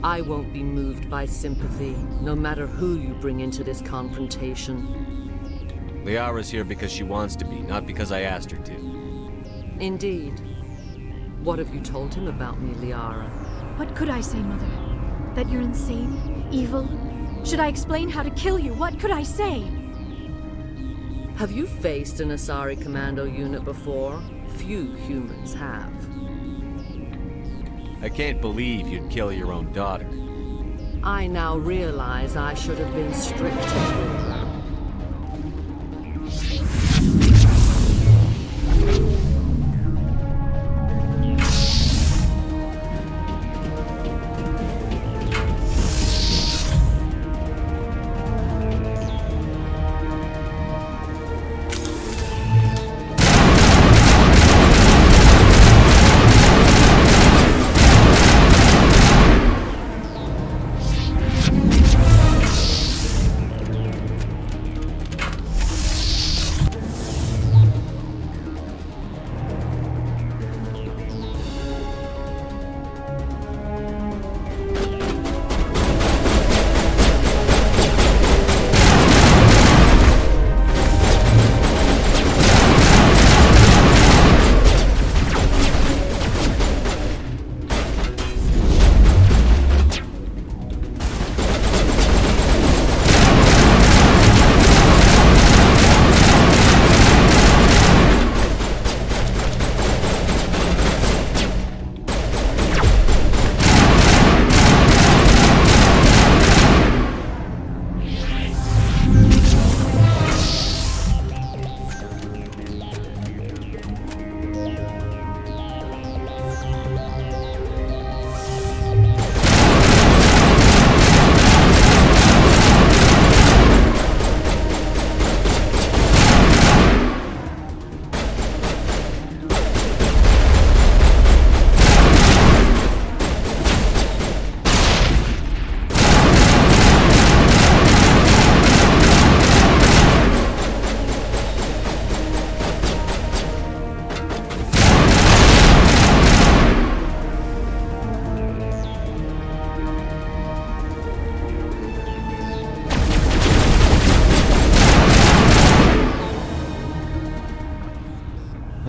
I won't be moved by sympathy, no matter who you bring into this confrontation. Liara's here because she wants to be, not because I asked her to. Indeed. What have you told him about me, Liara? What could I say, Mother? That you're insane? Evil? Should I explain how to kill you? What could I say? Have you faced an Asari commando unit before? Few humans have. I can't believe you'd kill your own daughter. I now realize I should have been stricter with her.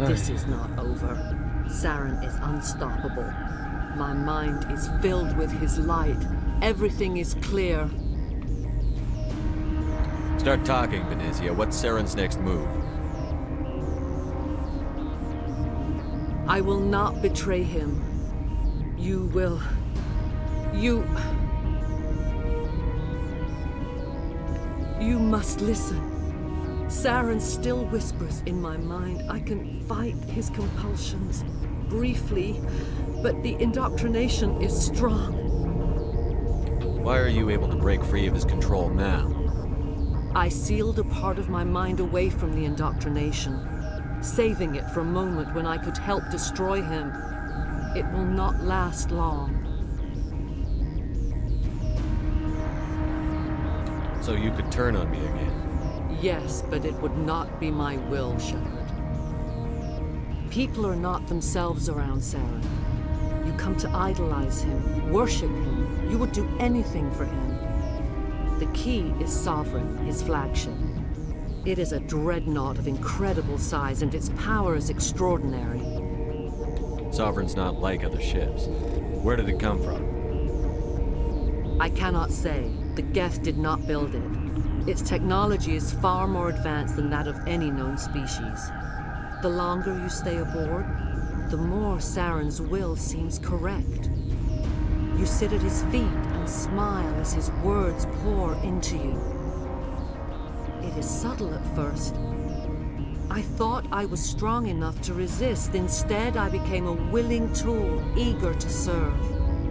This is not over. Saren is unstoppable. My mind is filled with his light. Everything is clear. Start talking, Benezia. What's Saren's next move? I will not betray him. You will... You must listen. Saren still whispers in my mind. I can fight his compulsions, briefly, but the indoctrination is strong. Why are you able to break free of his control now? I sealed a part of my mind away from the indoctrination, saving it for a moment when I could help destroy him. It will not last long. So you could turn on me again? Yes, but it would not be my will, Shepard. People are not themselves around Saren. You come to idolize him, worship him. You would do anything for him. The key is Sovereign, his flagship. It is a dreadnought of incredible size, and its power is extraordinary. Sovereign's not like other ships. Where did it come from? I cannot say. The Geth did not build it. Its technology is far more advanced than that of any known species. The longer you stay aboard, the more Saren's will seems correct. You sit at his feet and smile as his words pour into you. It is subtle at first. I thought I was strong enough to resist. Instead, I became a willing tool, eager to serve.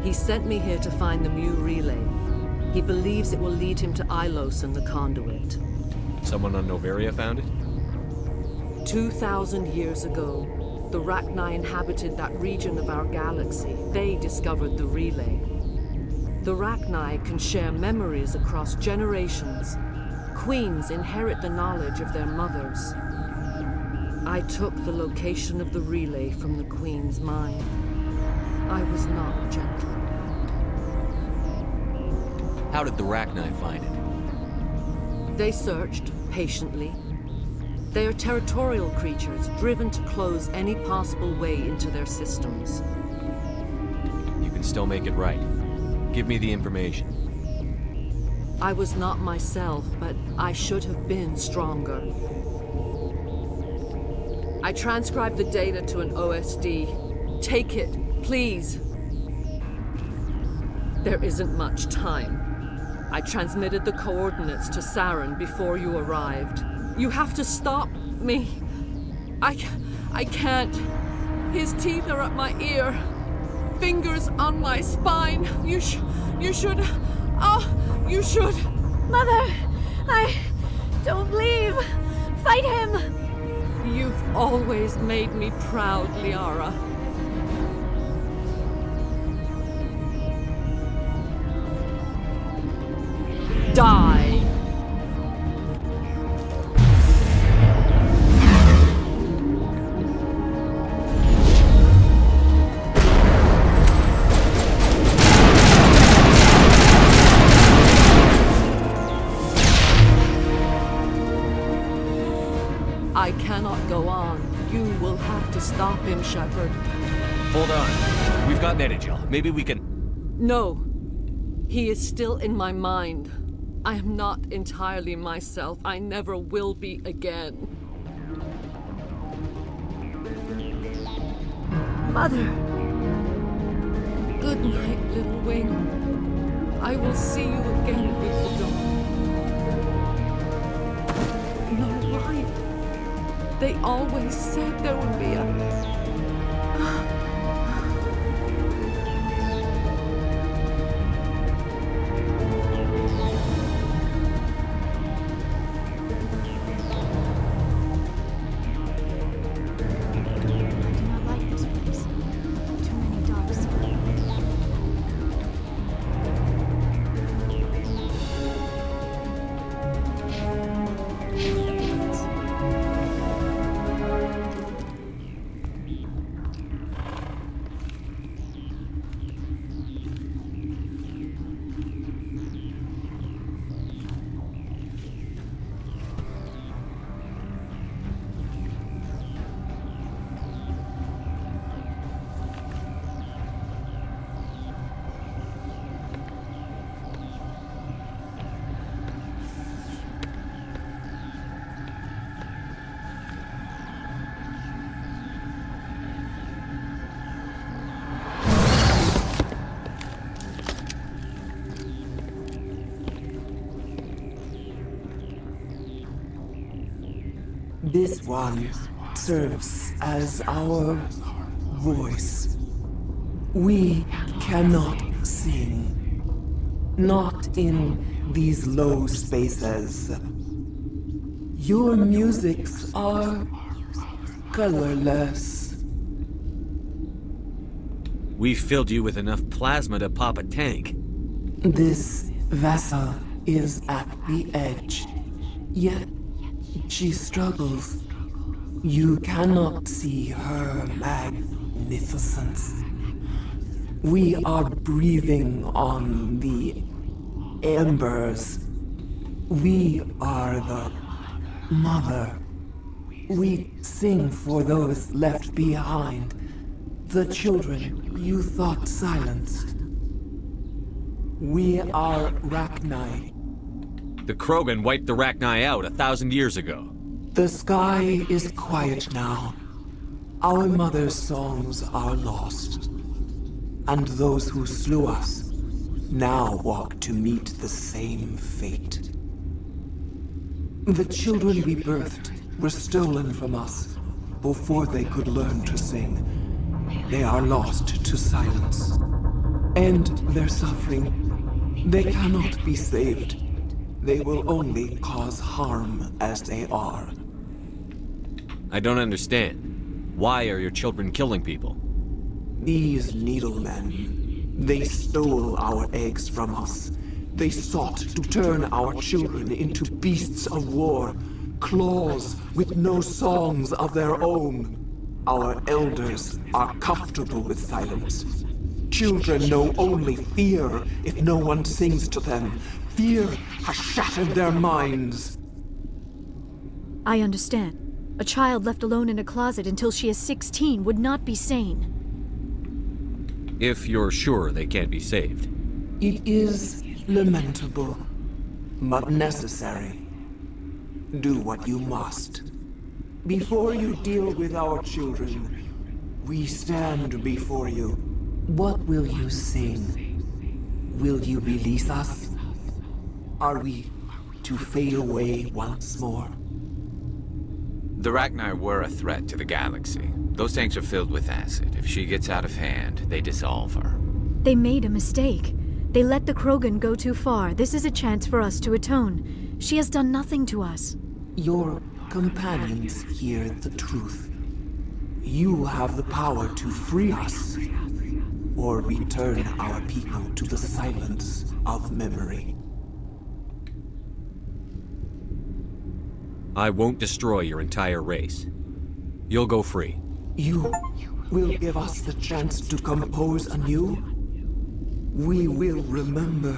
He sent me here to find the Mu relay. He believes it will lead him to Ilos and the conduit. Someone on Noveria found it? 2,000 years ago, the Rachni inhabited that region of our galaxy. They discovered the relay. The Rachni can share memories across generations. Queens inherit the knowledge of their mothers. I took the location of the relay from the Queen's mind. I was not gentle. How did the Rachni find it? They searched, patiently. They are territorial creatures, driven to close any possible way into their systems. You can still make it right. Give me the information. I was not myself, but I should have been stronger. I transcribed the data to an OSD. Take it, please. There isn't much time. I transmitted the coordinates to Saren before you arrived. You have to stop me. I can't. His teeth are at my ear. Fingers on my spine. You should. Oh, you should. Mother, don't leave. Fight him. You've always made me proud, Liara. Die! I cannot go on. You will have to stop him, Shepard. Hold on. We've got Medigel. Maybe we can... No. He is still in my mind. I am not entirely myself. I never will be again. Mother. Good night, little wing. I will see you again with the dawn. You're right. They always said there would be a... This one serves as our voice. We cannot sing. Not in these low spaces. Your musics are colorless. We filled you with enough plasma to pop a tank. This vessel is at the edge. Yet she struggles. You cannot see her magnificence. We are breathing on the embers. We are the mother. We sing for those left behind, the children you thought silenced. We are Rachni. The Krogan wiped the Rachni out 1,000 years ago. The sky is quiet now. Our mother's songs are lost. And those who slew us now walk to meet the same fate. The children we birthed were stolen from us before they could learn to sing. They are lost to silence. And their suffering, they cannot be saved. They will only cause harm as they are. I don't understand. Why are your children killing people? These needlemen, they stole our eggs from us. They sought to turn our children into beasts of war, claws with no songs of their own. Our elders are comfortable with silence. Children know only fear if no one sings to them. Fear has shattered their minds. I understand. A child left alone in a closet until she is 16 would not be sane. If you're sure they can't be saved. It is lamentable, but necessary. Do what you must. Before you deal with our children, we stand before you. What will you sing? Will you release us? Are we to fade away once more? The Rachni were a threat to the galaxy. Those tanks are filled with acid. If she gets out of hand, they dissolve her. They made a mistake. They let the Krogan go too far. This is a chance for us to atone. She has done nothing to us. Your companions hear the truth. You have the power to free us, or return our people to the silence of memory. I won't destroy your entire race. You'll go free. You will give us the chance to compose anew? We will remember.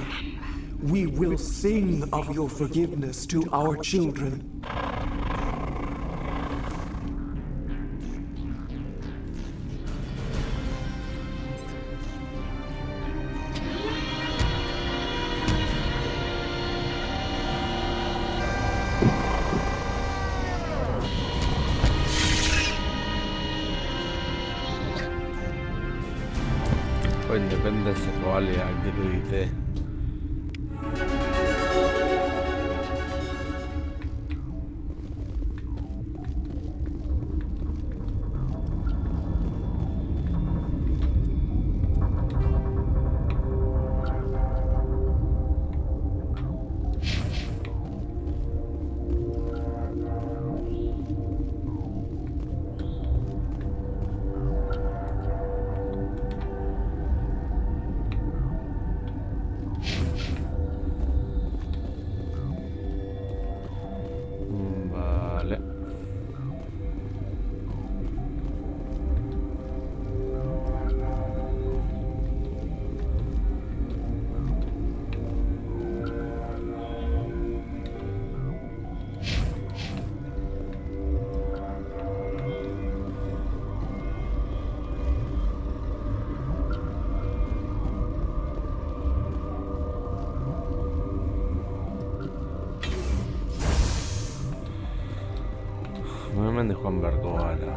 We will sing of your forgiveness to our children. Independenseko aliak dirudite. Vale. Hemen de joan beharko gara.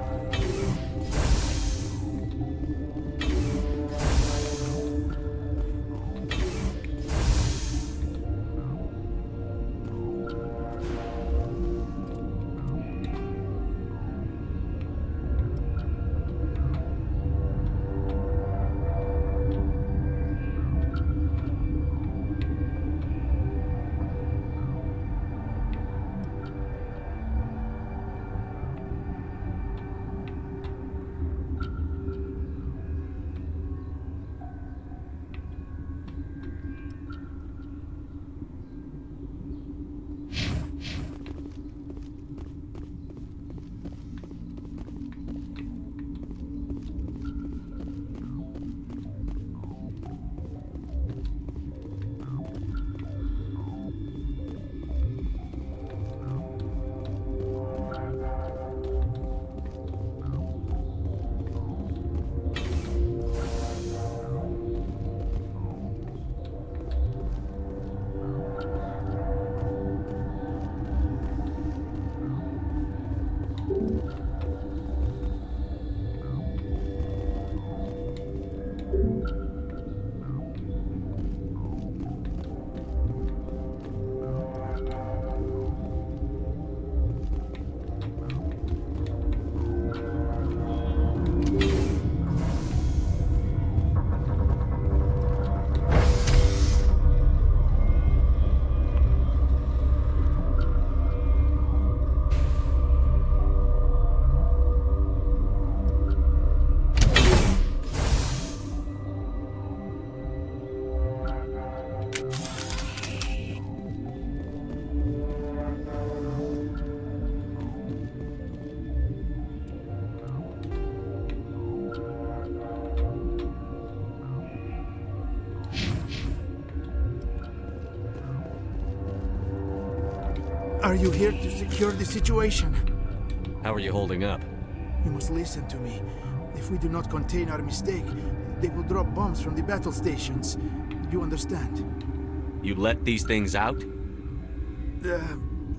Are you here to secure the situation? How are you holding up? You must listen to me. If we do not contain our mistake, they will drop bombs from the battle stations. You understand? You let these things out?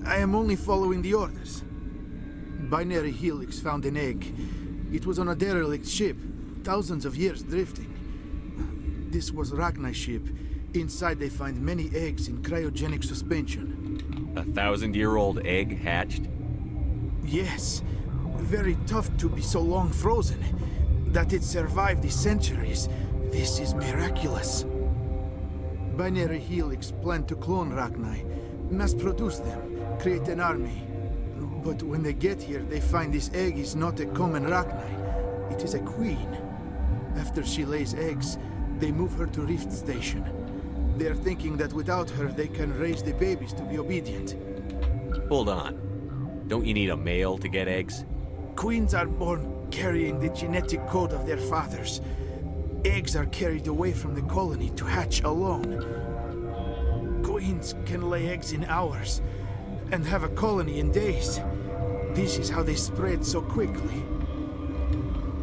I am only following the orders. Binary Helix found an egg. It was on a derelict ship, thousands of years drifting. This was Rachni's ship. Inside they find many eggs in cryogenic suspension. A 1,000-year-old egg hatched? Yes. Very tough to be so long frozen. That it survived the centuries. This is miraculous. Binary Helix planned to clone Rachni, mass produce them, create an army. But when they get here, they find this egg is not a common Rachni. It is a queen. After she lays eggs, they move her to Rift Station. They are thinking that without her, they can raise the babies to be obedient. Hold on. Don't you need a male to get eggs? Queens are born carrying the genetic code of their fathers. Eggs are carried away from the colony to hatch alone. Queens can lay eggs in hours and have a colony in days. This is how they spread so quickly.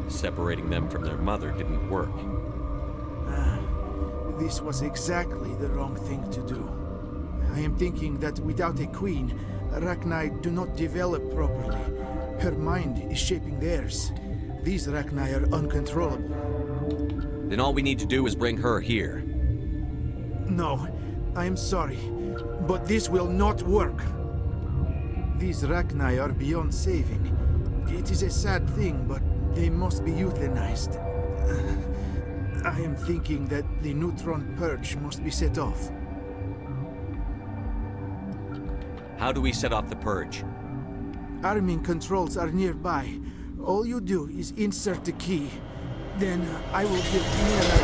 Separating them from their mother didn't work. This was exactly the wrong thing to do. I am thinking that without a queen, Rachni do not develop properly. Her mind is shaping theirs. These Rachni are uncontrollable. Then all we need to do is bring her here. No, I am sorry, but this will not work. These Rachni are beyond saving. It is a sad thing, but they must be euthanized. I am thinking that the neutron purge must be set off. How do we set off the purge? Arming controls are nearby. All you do is insert the key. Then I will give Mira the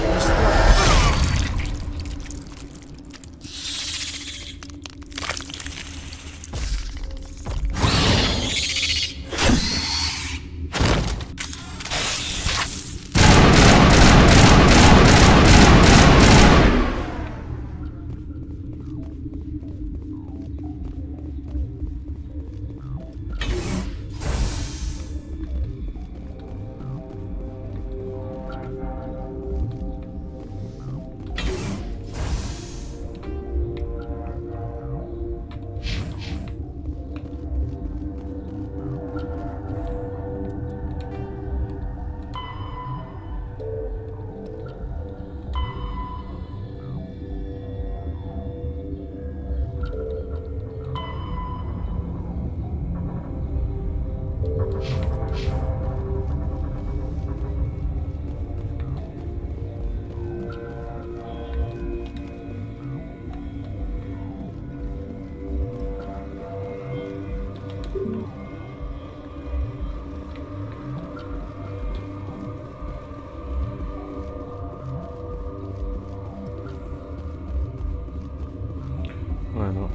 Bueno.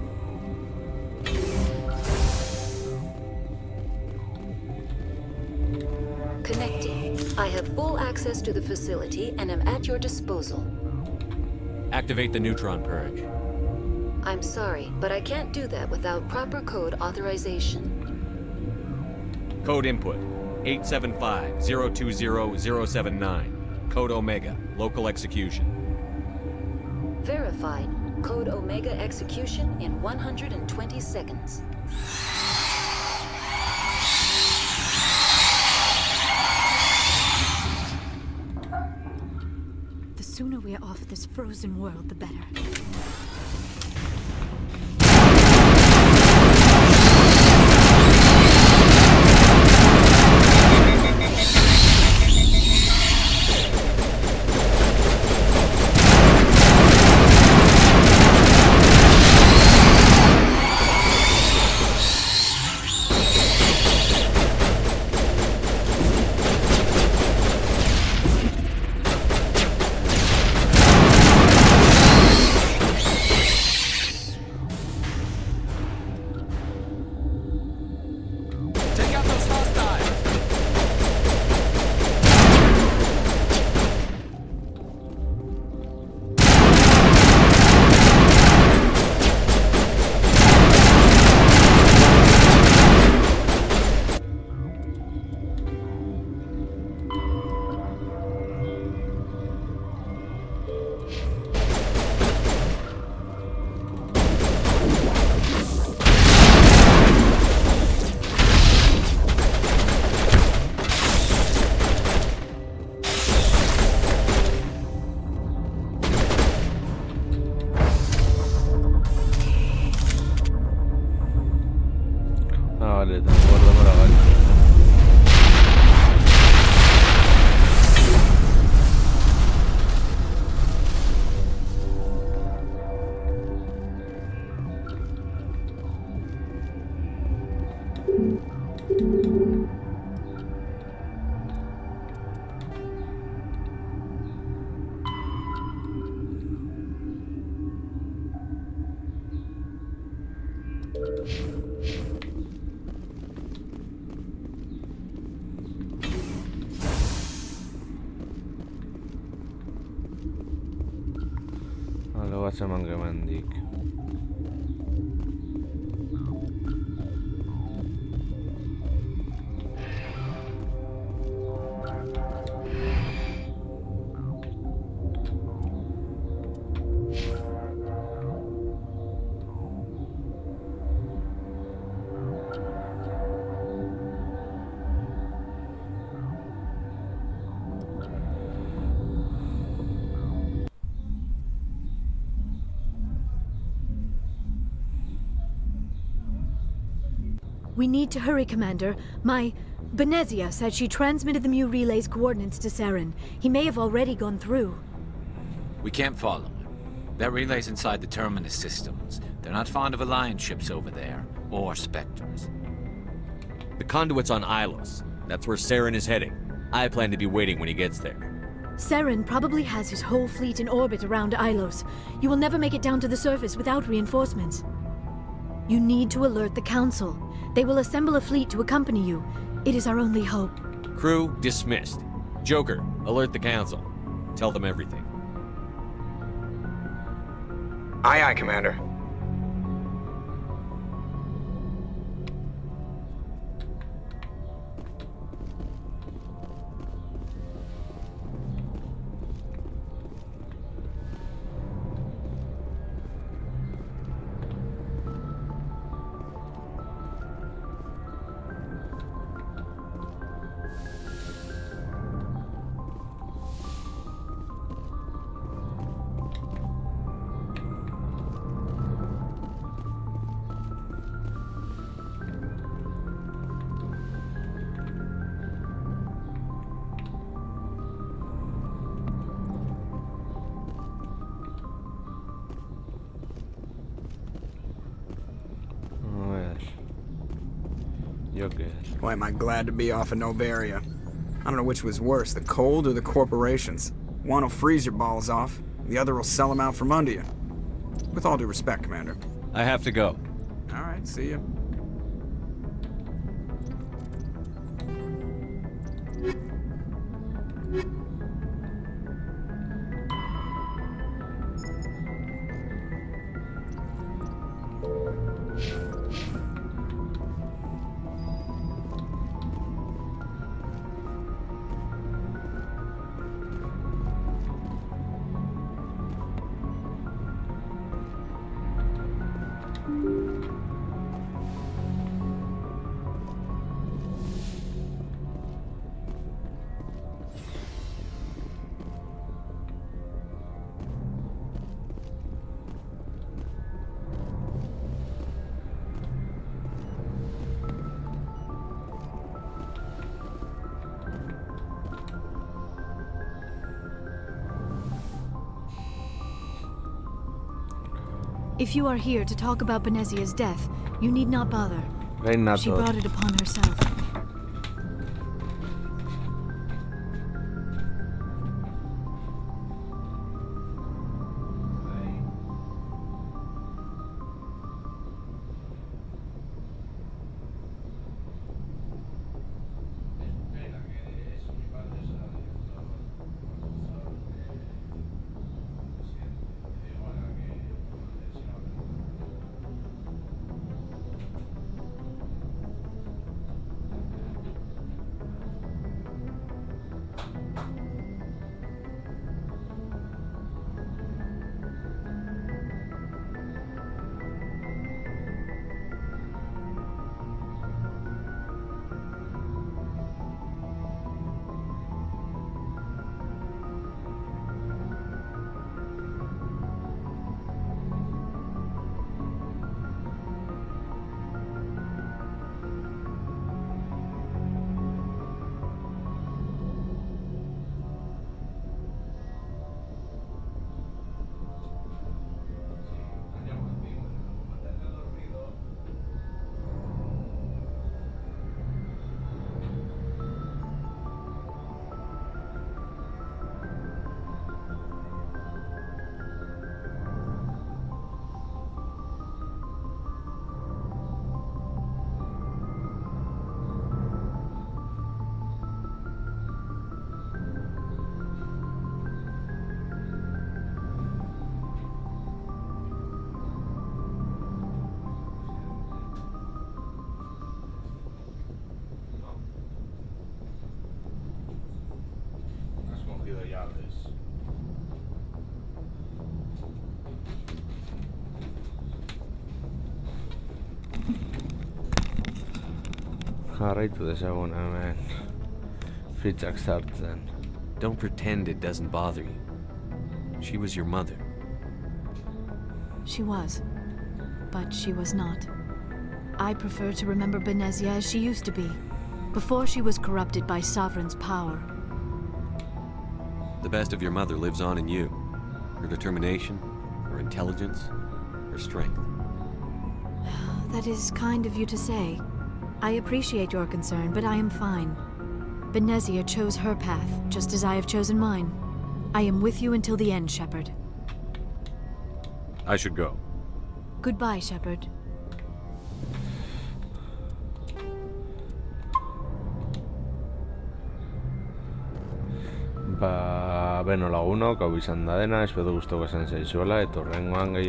Connecting. I have full access to the facility and am at your disposal. Activate the neutron purge. I'm sorry, but I can't do that without proper code authorization. Code input 875-020-079. Code Omega. Local execution. Verified. Code Omega execution in 120 seconds. The sooner we are off this frozen world, the better. Lo vaig a mangar me'n dic. We need to hurry, Commander. Benezia said she transmitted the Mu relay's coordinates to Saren. He may have already gone through. We can't follow him. That relay's inside the Terminus systems. They're not fond of Alliance ships over there, or Spectres. The conduit's on Ilos. That's where Saren is heading. I plan to be waiting when he gets there. Saren probably has his whole fleet in orbit around Ilos. You will never make it down to the surface without reinforcements. You need to alert the Council. They will assemble a fleet to accompany you. It is our only hope. Crew dismissed. Joker, alert the Council. Tell them everything. Aye, aye, Commander. Boy, am I glad to be off of Novaria. I don't know which was worse, the cold or the corporations. One will freeze your balls off, the other will sell them out from under you. With all due respect, Commander. I have to go. All right, see ya. If you are here to talk about Benezia's death, you need not bother. She brought it upon herself. Jarraitu dezagun hemen fitxak sartzen. Don't pretend it doesn't bother you. She was your mother. She was. But she was not. I prefer to remember Benezia as she used to be, before she was corrupted by Sovereign's power. The best of your mother lives on in you. Her determination, her intelligence, her strength. That is kind of you to say. I appreciate your concern, but I am fine. Benezia chose her path, just as I have chosen mine. I am with you until the end, Shepard. I should go. Goodbye, Shepard. Beno lagunok, hau izan da dena, espero gustoko esan zaizuela, eta horrengoan gehiago.